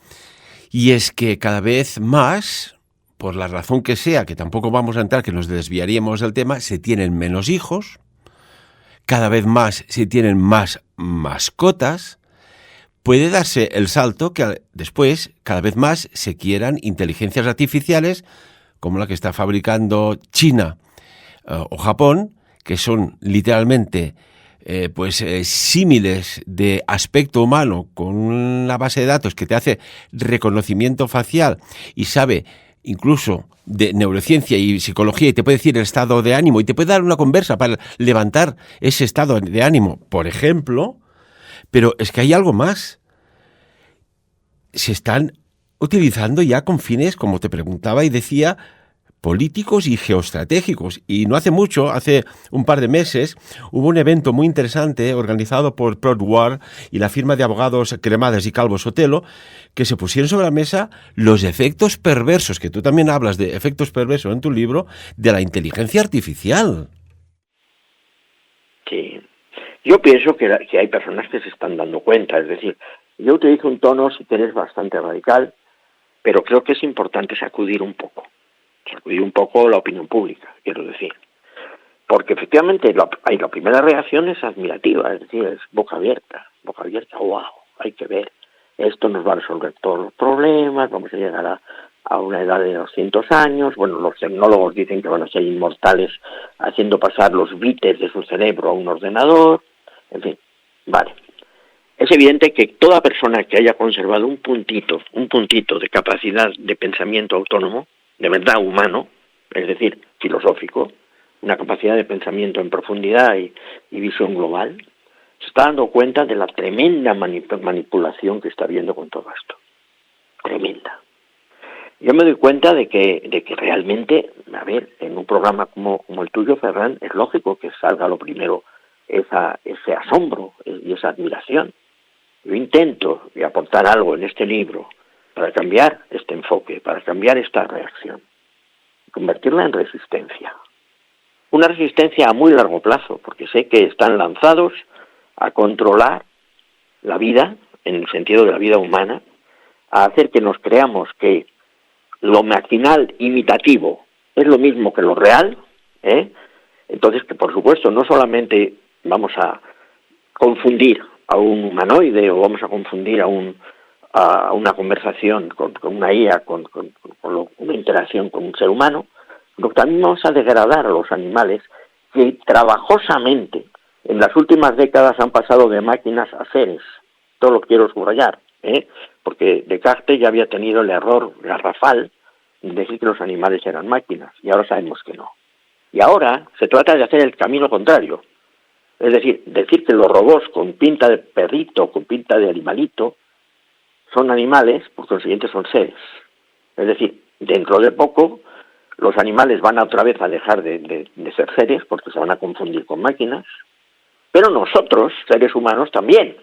y es que cada vez más, por la razón que sea, que tampoco vamos a entrar, que nos desviaríamos del tema, se tienen menos hijos, cada vez más se tienen más mascotas. Puede darse el salto que después cada vez más se quieran inteligencias artificiales como la que está fabricando China o Japón, que son literalmente símiles de aspecto humano, con una base de datos que te hace reconocimiento facial y sabe incluso de neurociencia y psicología, y te puede decir el estado de ánimo y te puede dar una conversa para levantar ese estado de ánimo, por ejemplo. Pero es que hay algo más. Se están utilizando ya con fines, como te preguntaba y decía, políticos y geoestratégicos. Y no hace mucho, hace un par de meses, hubo un evento muy interesante organizado por Prodwar y la firma de abogados Cremades y Calvo Sotelo, que se pusieron sobre la mesa los efectos perversos, que tú también hablas de efectos perversos en tu libro, de la inteligencia artificial. Sí. Yo pienso que hay personas que se están dando cuenta, es decir, yo utilizo un tono, si quieres, bastante radical, pero creo que es importante sacudir un poco la opinión pública, quiero decir. Porque efectivamente la primera reacción es admirativa, es decir, es boca abierta. boca abierta, wow, hay que ver, esto nos va a resolver todos los problemas, vamos a llegar a una edad de 200 años, bueno, los tecnólogos dicen que van a ser inmortales haciendo pasar los bits de su cerebro a un ordenador, en fin, vale. Es evidente que toda persona que haya conservado un puntito de capacidad de pensamiento autónomo, de verdad humano, es decir, filosófico, una capacidad de pensamiento en profundidad y visión global, se está dando cuenta de la tremenda manipulación que está habiendo con todo esto. Tremenda. Yo me doy cuenta de que realmente, a ver, en un programa como el tuyo, Ferran, es lógico que salga lo primero ese asombro y esa admiración. Yo intento aportar algo en este libro para cambiar este enfoque, para cambiar esta reacción, convertirla en resistencia. Una resistencia a muy largo plazo, porque sé que están lanzados a controlar la vida, en el sentido de la vida humana, a hacer que nos creamos que lo maquinal imitativo es lo mismo que lo real, entonces que por supuesto no solamente vamos a confundir a un humanoide o vamos a confundir a una conversación con una IA, con una interacción con un ser humano, sino que también vamos a degradar a los animales que trabajosamente en las últimas décadas han pasado de máquinas a seres. Esto lo quiero subrayar, porque Descartes ya había tenido el error garrafal de decir que los animales eran máquinas, y ahora sabemos que no. Y ahora se trata de hacer el camino contrario, es decir que los robots con pinta de perrito, con pinta de animalito, son animales, por consiguiente son seres. Es decir, dentro de poco los animales van otra vez a dejar de ser seres porque se van a confundir con máquinas, pero nosotros, seres humanos, también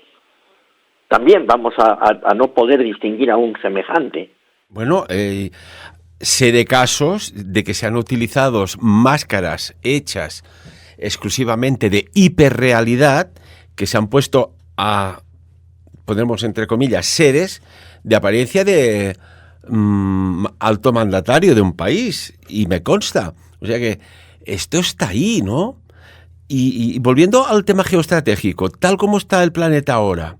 vamos a no poder distinguir a un semejante. Bueno, sé de casos de que se han utilizado máscaras hechas exclusivamente de hiperrealidad que se han puesto a, ponemos entre comillas, seres de apariencia de alto mandatario de un país, y me consta. O sea que esto está ahí, ¿no? Y volviendo al tema geoestratégico, tal como está el planeta ahora,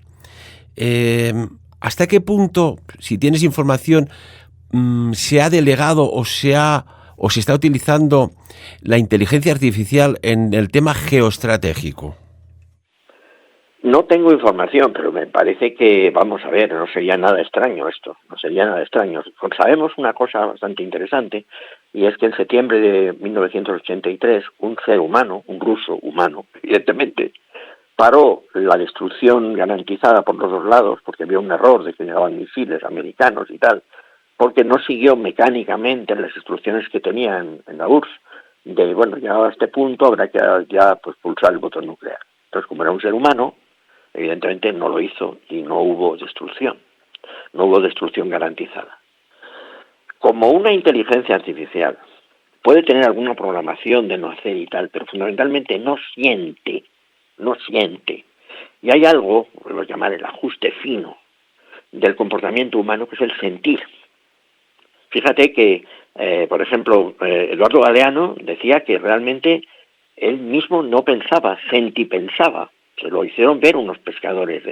¿hasta qué punto, si tienes información, se ha delegado o se está utilizando la inteligencia artificial en el tema geoestratégico? No tengo información, pero me parece que, vamos a ver, no sería nada extraño esto, no sería nada extraño. Sabemos una cosa bastante interesante, y es que en septiembre de 1983, un ser humano, un ruso humano, evidentemente, paró la destrucción garantizada por los dos lados, porque había un error de que llegaban misiles americanos y tal, porque no siguió mecánicamente las instrucciones que tenía en la URSS, de, bueno, ya a este punto habrá que ya pues pulsar el botón nuclear. Entonces, como era un ser humano, evidentemente no lo hizo y no hubo destrucción garantizada. Como una inteligencia artificial puede tener alguna programación de no hacer y tal, pero fundamentalmente no siente. Y hay algo, lo llamar el ajuste fino del comportamiento humano, que es el sentir. Fíjate que, por ejemplo, Eduardo Galeano decía que realmente él mismo no pensaba, sentipensaba. Se lo hicieron ver unos pescadores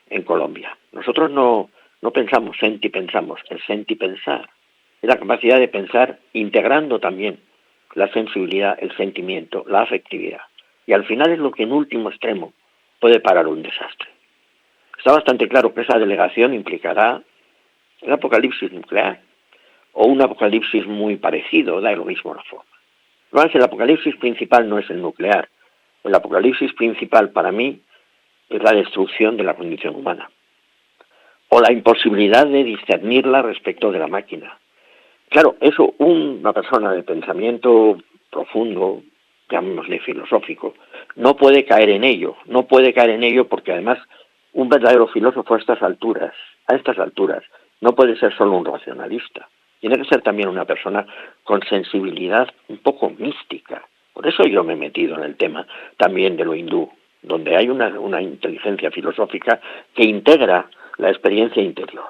en Colombia. Nosotros no pensamos, sentipensamos. El sentipensar es la capacidad de pensar integrando también la sensibilidad, el sentimiento, la afectividad. Y al final es lo que en último extremo puede parar un desastre. Está bastante claro que esa delegación implicará el apocalipsis nuclear o un apocalipsis muy parecido, da lo mismo la forma. Además, el apocalipsis principal no es el nuclear. El apocalipsis principal para mí es la destrucción de la condición humana o la imposibilidad de discernirla respecto de la máquina. Claro, eso una persona de pensamiento profundo, llamémosle filosófico, no puede caer en ello porque además un verdadero filósofo a estas alturas, no puede ser solo un racionalista. Tiene que ser también una persona con sensibilidad un poco mística. Por eso yo me he metido en el tema también de lo hindú, donde hay una inteligencia filosófica que integra la experiencia interior.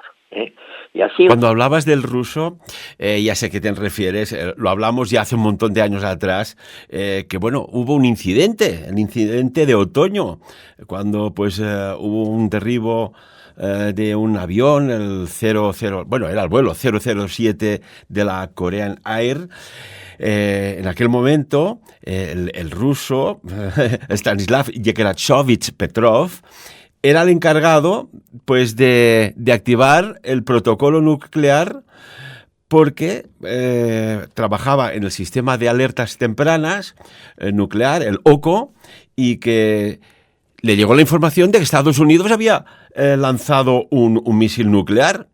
Y así... Cuando hablabas del ruso, ya sé que te refieres, lo hablamos ya hace un montón de años atrás, que bueno, hubo un incidente, el incidente de otoño, cuando pues hubo un derribo de un avión, el era el vuelo 007 de la Korean Air. En aquel momento, el ruso Stanislav Yekrachovich Petrov era el encargado pues de activar el protocolo nuclear, porque trabajaba en el sistema de alertas tempranas nuclear, el OCO, y que le llegó la información de que Estados Unidos había lanzado un misil nuclear.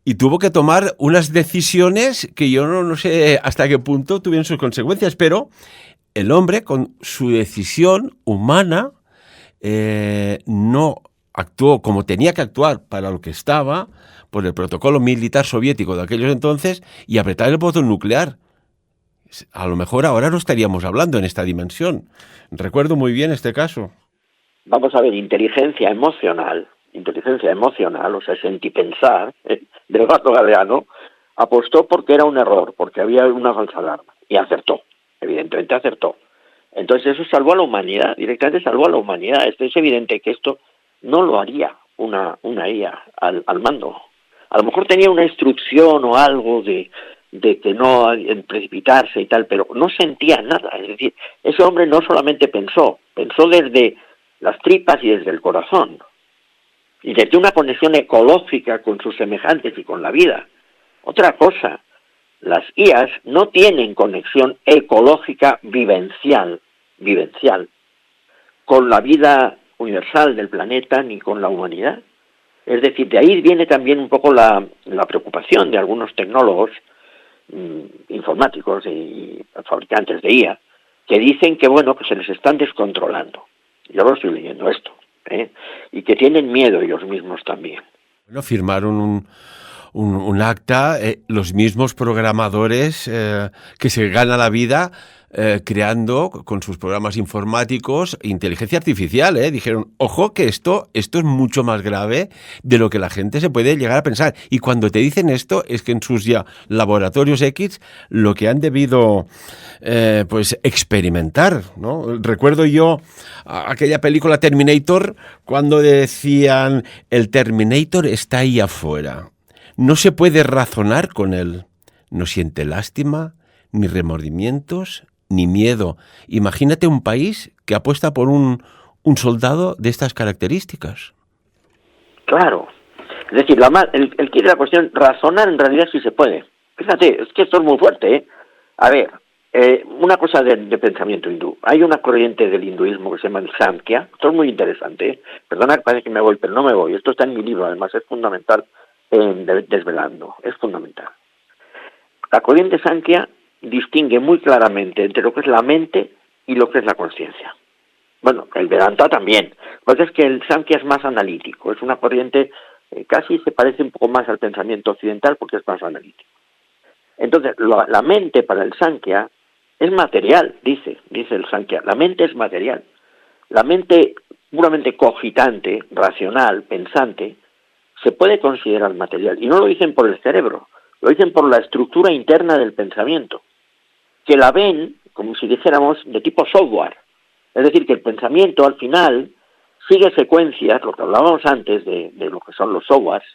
Y tuvo que tomar unas decisiones que yo no sé hasta qué punto tuvieron sus consecuencias, pero el hombre, con su decisión humana, no actuó como tenía que actuar para lo que estaba, por el protocolo militar soviético de aquellos entonces, y apretar el botón nuclear. A lo mejor ahora no estaríamos hablando en esta dimensión. Recuerdo muy bien este caso. Vamos a ver, inteligencia emocional, o sea, sentipensar, del Gato Galeano, apostó porque era un error, porque había una falsa alarma, y acertó, evidentemente acertó. Entonces eso salvó a la humanidad, directamente salvó a la humanidad. Es evidente que esto no lo haría una IA al mando. A lo mejor tenía una instrucción o algo de que no precipitarse y tal, pero no sentía nada. Es decir, ese hombre no solamente pensó desde las tripas y desde el corazón, y desde una conexión ecológica con sus semejantes y con la vida. Otra cosa, las IAs no tienen conexión ecológica vivencial con la vida universal del planeta ni con la humanidad. Es decir, de ahí viene también un poco la preocupación de algunos tecnólogos informáticos y fabricantes de IA, que dicen que que se les están descontrolando. Yo lo estoy leyendo esto, y que tienen miedo ellos mismos también. Bueno, firmaron un acta, los mismos programadores que se ganan la vida creando con sus programas informáticos inteligencia artificial. Dijeron, ojo, que esto es mucho más grave de lo que la gente se puede llegar a pensar. Y cuando te dicen esto, es que en sus ya laboratorios X lo que han debido pues experimentar, ¿no? Recuerdo yo aquella película Terminator, cuando decían, el Terminator está ahí afuera. No se puede razonar con él. No siente lástima, ni remordimientos, ni miedo. Imagínate un país que apuesta por un soldado de estas características. Claro. Es decir, el kit de la cuestión, razonar en realidad sí se puede. Fíjate, es que esto es muy fuerte, A ver, una cosa de pensamiento hindú. Hay una corriente del hinduismo que se llama el Samkhya. Esto es muy interesante, Perdona, parece que me voy, pero no me voy. Esto está en mi libro, además es fundamental. Desvelando, es fundamental. La corriente Samkhya distingue muy claramente entre lo que es la mente y lo que es la conciencia. Bueno, el Vedanta también. Lo que es que el Samkhya es más analítico, es una corriente casi se parece un poco más al pensamiento occidental porque es más analítico. Entonces, la mente para el Samkhya es material, dice el Samkhya. La mente es material. La mente puramente cogitante, racional, pensante, se puede considerar material. Y no lo dicen por el cerebro, lo dicen por la estructura interna del pensamiento, que la ven, como si dijéramos, de tipo software. Es decir, que el pensamiento al final sigue secuencias, lo que hablábamos antes de lo que son los softwares,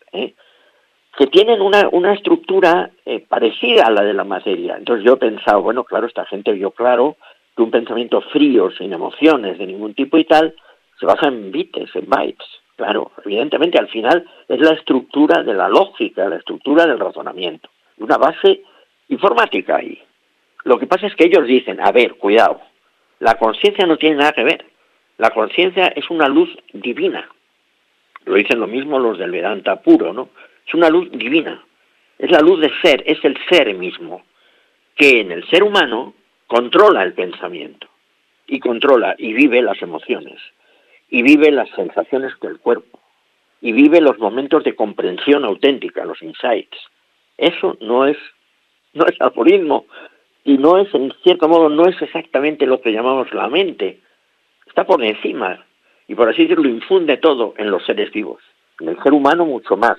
que tienen una estructura parecida a la de la materia. Entonces yo he pensado, bueno, claro, esta gente vio claro que un pensamiento frío, sin emociones de ningún tipo y tal, se basa en bits, en bytes. Claro, evidentemente al final es la estructura de la lógica, la estructura del razonamiento, una base informática ahí. Lo que pasa es que ellos dicen, a ver, cuidado, la conciencia no tiene nada que ver, la conciencia es una luz divina. Lo dicen lo mismo los del Vedanta puro, ¿no? Es una luz divina, es la luz de ser, es el ser mismo, que en el ser humano controla el pensamiento, y controla y vive las emociones, y vive las sensaciones del cuerpo, y vive los momentos de comprensión auténtica, los insights. Eso no es algoritmo, y no es, en cierto modo, no es exactamente lo que llamamos la mente. Está por encima, y por así decirlo, infunde todo en los seres vivos, en el ser humano mucho más.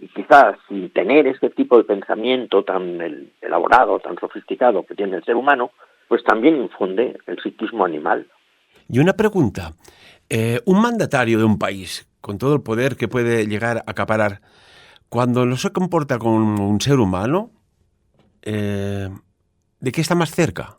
y quizás sin tener ese tipo de pensamiento tan elaborado, tan sofisticado que tiene el ser humano, pues también infunde el psiquismo animal. Y una pregunta, un mandatario de un país, con todo el poder que puede llegar a acaparar, cuando no se comporta como un ser humano, ¿de qué está más cerca?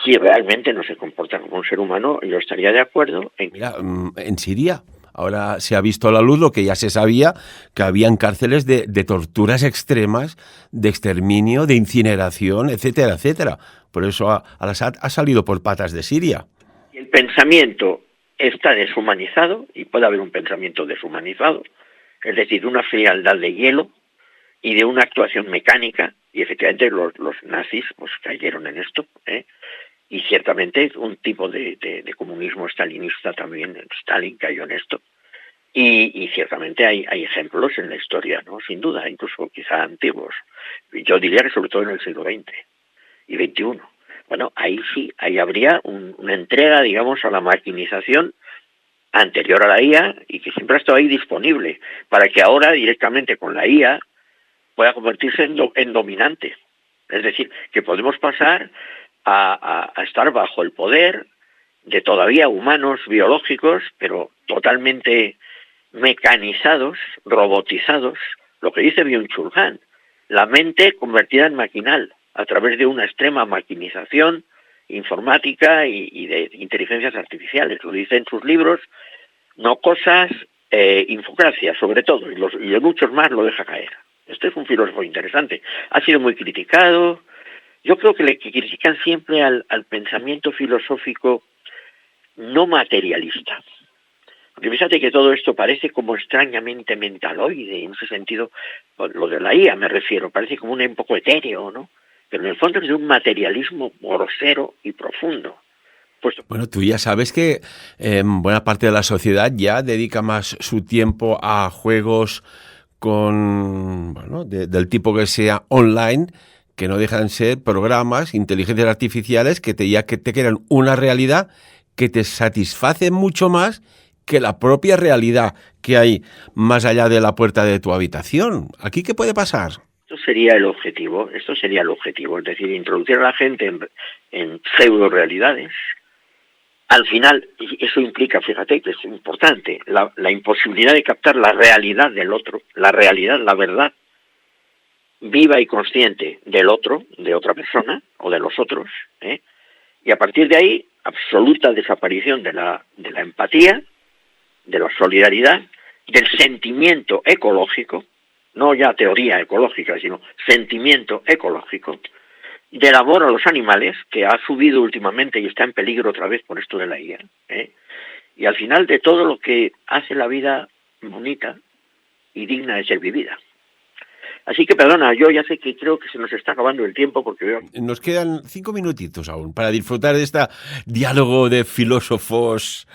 Si realmente no se comporta como un ser humano, yo estaría de acuerdo en... Mira, en Siria ahora se ha visto a la luz lo que ya se sabía, que habían cárceles de torturas extremas, de exterminio, de incineración, etcétera, etcétera. Por eso Al-Assad ha salido por patas de Siria. El pensamiento está deshumanizado, y puede haber un pensamiento deshumanizado, es decir, una frialdad de hielo y de una actuación mecánica, y efectivamente los nazis pues cayeron en esto, y ciertamente un tipo de comunismo stalinista también, Stalin cayó en esto, y ciertamente hay ejemplos en la historia, ¿no? Sin duda, incluso quizá antiguos. Yo diría que sobre todo en el siglo XX y XXI. Bueno, ahí sí, ahí habría una entrega, digamos, a la maquinización anterior a la IA y que siempre ha estado ahí disponible, para que ahora directamente con la IA pueda convertirse en dominante. Es decir, que podemos pasar a estar bajo el poder de todavía humanos biológicos, pero totalmente mecanizados, robotizados, lo que dice Byung-Chul Han, la mente convertida en maquinal a través de una extrema maquinización informática y de inteligencias artificiales. Lo dice en sus libros, No Cosas, Infocracia, sobre todo, y de muchos más lo deja caer. Este es un filósofo interesante. Ha sido muy criticado. Yo creo que critican siempre al pensamiento filosófico no materialista. Porque fíjate que todo esto parece como extrañamente mentaloide, en ese sentido, lo de la IA me refiero, parece como un poco etéreo, ¿no? Pero en el fondo es de un materialismo grosero y profundo. Bueno, tú ya sabes que buena parte de la sociedad ya dedica más su tiempo a juegos del tipo que sea online, que no dejan ser programas, inteligencias artificiales que te crean una realidad que te satisface mucho más que la propia realidad que hay más allá de la puerta de tu habitación. ¿Aquí qué puede pasar? Esto sería el objetivo, es decir, introducir a la gente en pseudo realidades. Al final, eso implica, fíjate que es importante, la imposibilidad de captar la realidad del otro, la realidad, la verdad viva y consciente del otro, de otra persona o de los otros, y a partir de ahí, absoluta desaparición de la empatía, de la solidaridad, del sentimiento ecológico, no ya teoría ecológica, sino sentimiento ecológico, del amor a los animales, que ha subido últimamente y está en peligro otra vez por esto de la IA, y al final de todo lo que hace la vida bonita y digna de ser vivida. Así que perdona, yo ya sé que creo que se nos está acabando el tiempo porque veo... Nos quedan 5 minutitos aún para disfrutar de este diálogo de filósofos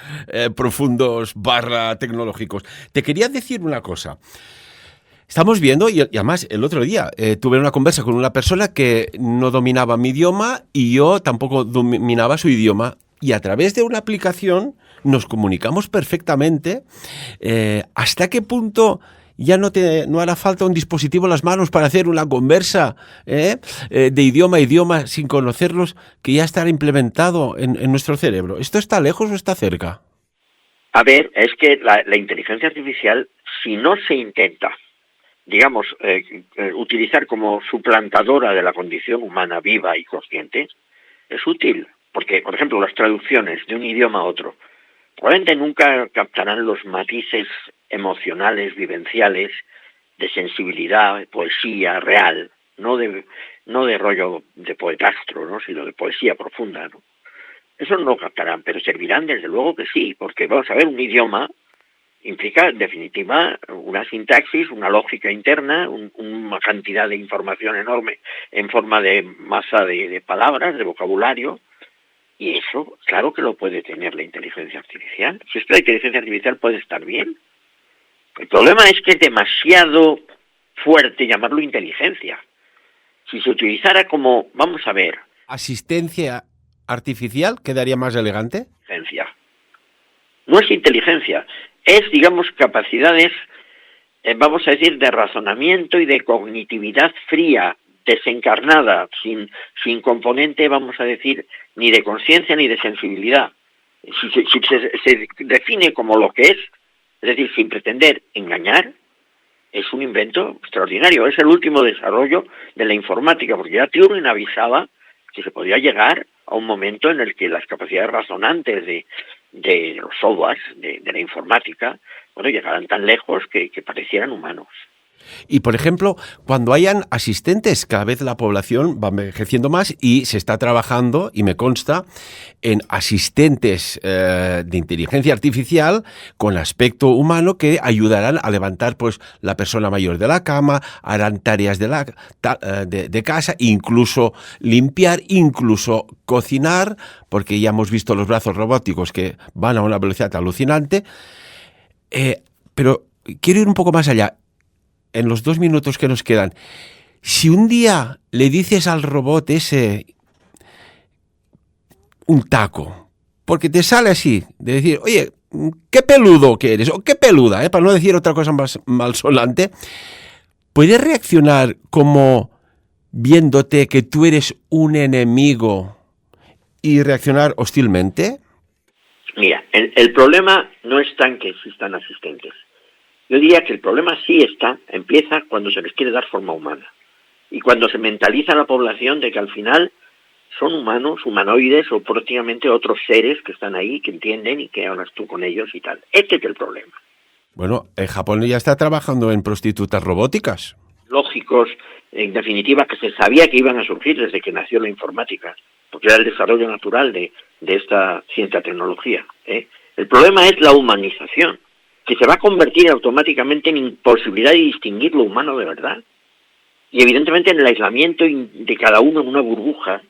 profundos / tecnológicos. Te quería decir una cosa. Estamos viendo, y además el otro día tuve una conversa con una persona que no dominaba mi idioma y yo tampoco dominaba su idioma, y a través de una aplicación nos comunicamos perfectamente. ¿Hasta qué punto ya no hará falta un dispositivo en las manos para hacer una conversa de idioma a idioma sin conocerlos, que ya estará implementado en nuestro cerebro? ¿Esto está lejos o está cerca? A ver, es que la inteligencia artificial, si no se intenta, digamos, utilizar como suplantadora de la condición humana viva y consciente, es útil. Porque, por ejemplo, las traducciones de un idioma a otro probablemente nunca captarán los matices emocionales, vivenciales, de sensibilidad, de poesía real, no de rollo de poetastro, ¿no? Sino de poesía profunda, ¿no? Eso no lo captarán, pero servirán desde luego que sí, porque vamos a ver, un idioma implica, en definitiva, una sintaxis, una lógica interna, una cantidad de información enorme en forma de masa de palabras, de vocabulario, y eso, claro que lo puede tener la inteligencia artificial. Si es que la inteligencia artificial puede estar bien. El problema es que es demasiado fuerte llamarlo inteligencia. Si se utilizara como, vamos a ver... ¿Asistencia artificial quedaría más elegante? No es inteligencia. Es, digamos, capacidades vamos a decir, de razonamiento y de cognitividad fría, desencarnada, sin componente, vamos a decir, ni de conciencia ni de sensibilidad. Si se define como lo que es decir, sin pretender engañar, es un invento extraordinario. Es el último desarrollo de la informática, porque ya Turing avisaba que se podía llegar a un momento en el que las capacidades razonantes de los softwares, de la informática, bueno, llegaran tan lejos que parecieran humanos. Y, por ejemplo, cuando hayan asistentes, cada vez la población va envejeciendo más y se está trabajando, y me consta, en asistentes de inteligencia artificial con aspecto humano que ayudarán a levantar pues la persona mayor de la cama, harán tareas de casa, incluso limpiar, incluso cocinar, porque ya hemos visto los brazos robóticos que van a una velocidad alucinante. Pero quiero ir un poco más allá. En los 2 minutos que nos quedan, si un día le dices al robot ese un taco, porque te sale así, de decir, oye, qué peludo que eres, o qué peluda, para no decir otra cosa más malsonante, ¿puedes reaccionar como viéndote que tú eres un enemigo y reaccionar hostilmente? Mira, el problema no está en que existan asistentes. Yo diría que el problema sí empieza cuando se les quiere dar forma humana y cuando se mentaliza a la población de que al final son humanos, humanoides o prácticamente otros seres que están ahí, que entienden y que hablas tú con ellos y tal. Este es el problema. Bueno, en Japón ya está trabajando en prostitutas robóticas. Lógicos, en definitiva, que se sabía que iban a surgir desde que nació la informática, porque era el desarrollo natural de esta ciencia tecnología. El problema es la humanización, que se va a convertir automáticamente en imposibilidad de distinguir lo humano de verdad. Y evidentemente en el aislamiento de cada uno en una burbuja,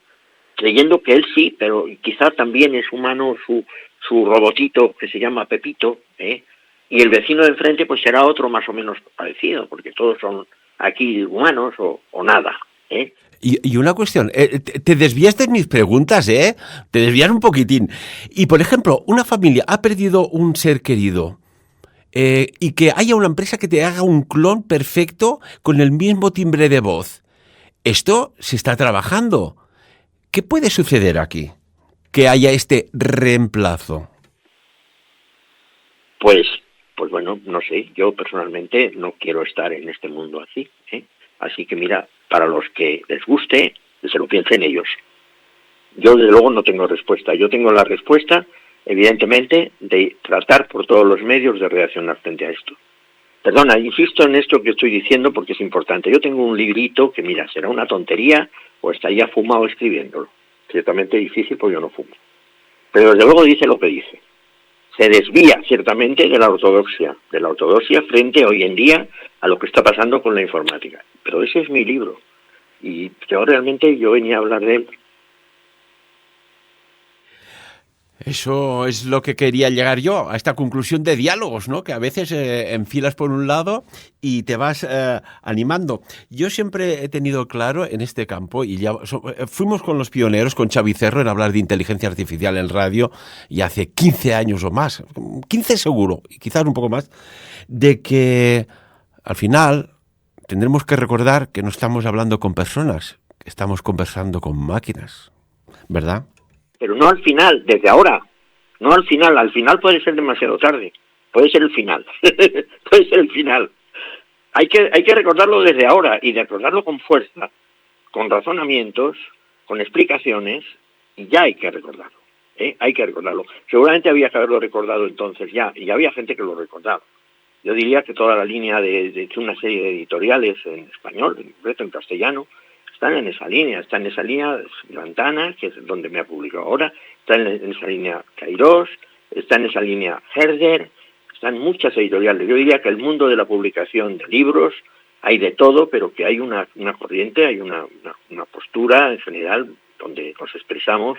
creyendo que él sí, pero quizá también es humano su robotito que se llama Pepito, y el vecino de enfrente pues será otro más o menos parecido, porque todos son aquí humanos o nada. Y una cuestión, te desvías de mis preguntas, te desvías un poquitín. Y por ejemplo, una familia ha perdido un ser querido, y que haya una empresa que te haga un clon perfecto con el mismo timbre de voz. Esto se está trabajando. ¿Qué puede suceder aquí? Que haya este reemplazo. Pues bueno, no sé, yo personalmente no quiero estar en este mundo así. Así que mira, para los que les guste, que se lo piensen ellos. Yo desde luego no tengo respuesta. Yo tengo la respuesta, evidentemente, de tratar por todos los medios de reaccionar frente a esto. Perdona, insisto en esto que estoy diciendo porque es importante. Yo tengo un librito que, mira, será una tontería o estaría fumado escribiéndolo. Ciertamente difícil porque yo no fumo. Pero desde luego dice lo que dice. Se desvía ciertamente de la ortodoxia frente hoy en día a lo que está pasando con la informática. Pero ese es mi libro. Y yo venía a hablar de él. Eso es lo que quería llegar yo, a esta conclusión de diálogos, ¿no? Que a veces enfilas por un lado y te vas animando. Yo siempre he tenido claro en este campo, y ya fuimos con los pioneros, con Xavi Cerro, en hablar de inteligencia artificial en radio, y hace 15 años o más, 15 seguro, y quizás un poco más, de que al final tendremos que recordar que no estamos hablando con personas, que estamos conversando con máquinas, ¿verdad? Pero no al final, desde ahora, no al final puede ser demasiado tarde, puede ser el final, puede ser el final. Hay que recordarlo desde ahora y recordarlo con fuerza, con razonamientos, con explicaciones, y ya hay que recordarlo, hay que recordarlo. Seguramente había que haberlo recordado entonces ya, y había gente que lo recordaba. Yo diría que toda la línea de una serie de editoriales en español, en concreto en castellano, están en esa línea Ventana, que es donde me ha publicado ahora, está en esa línea Cairós, está en esa línea Herder, están muchas editoriales. Yo diría que el mundo de la publicación de libros hay de todo, pero que hay una corriente, hay una postura en general donde nos expresamos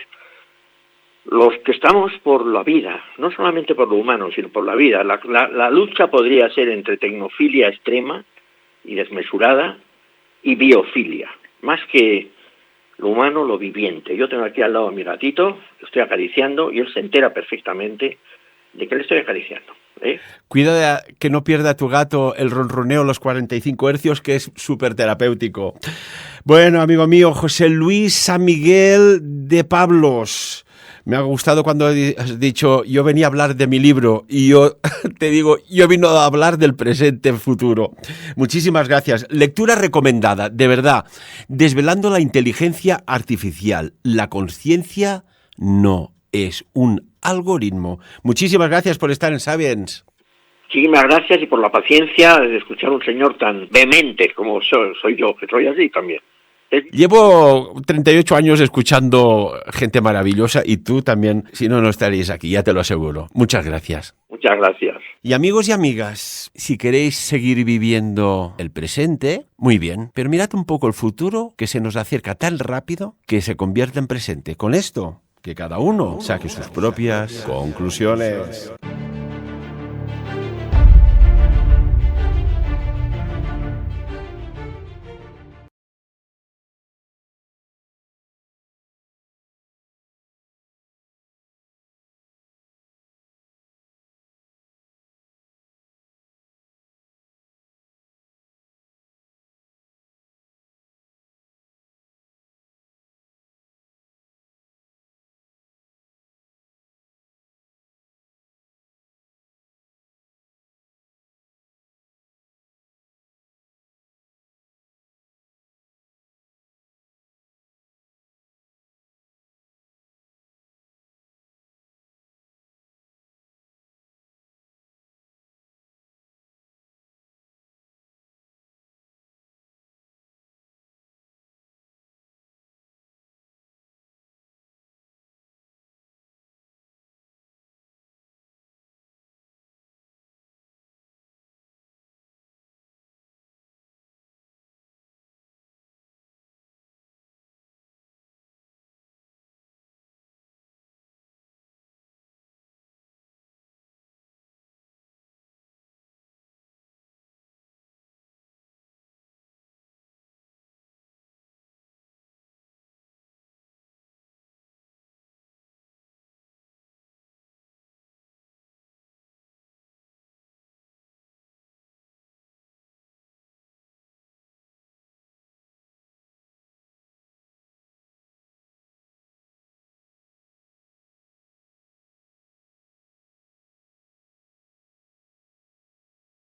los que estamos por la vida, no solamente por lo humano, sino por la vida. La lucha podría ser entre tecnofilia extrema y desmesurada y biofilia. Más que lo humano, lo viviente. Yo tengo aquí al lado a mi gatito, lo estoy acariciando y él se entera perfectamente de que le estoy acariciando. Cuida de que no pierda tu gato el ronroneo a los 45 hercios, que es súper terapéutico. Bueno, amigo mío, José Luis San Miguel de Pablos. Me ha gustado cuando has dicho, yo venía a hablar de mi libro, y yo te digo, yo vino a hablar del presente futuro. Muchísimas gracias. Lectura recomendada, de verdad. Desvelando la inteligencia artificial. La conciencia no es un algoritmo. Muchísimas gracias por estar en Sapiens. Muchísimas gracias y por la paciencia de escuchar a un señor tan vehemente como soy yo, que soy así también. Llevo 38 años escuchando gente maravillosa y tú también, si no, no estarías aquí, ya te lo aseguro. Muchas gracias. Muchas gracias. Y amigos y amigas, si queréis seguir viviendo el presente, muy bien, pero mirad un poco el futuro que se nos acerca tan rápido que se convierte en presente. Con esto, que cada uno saque sus propias conclusiones.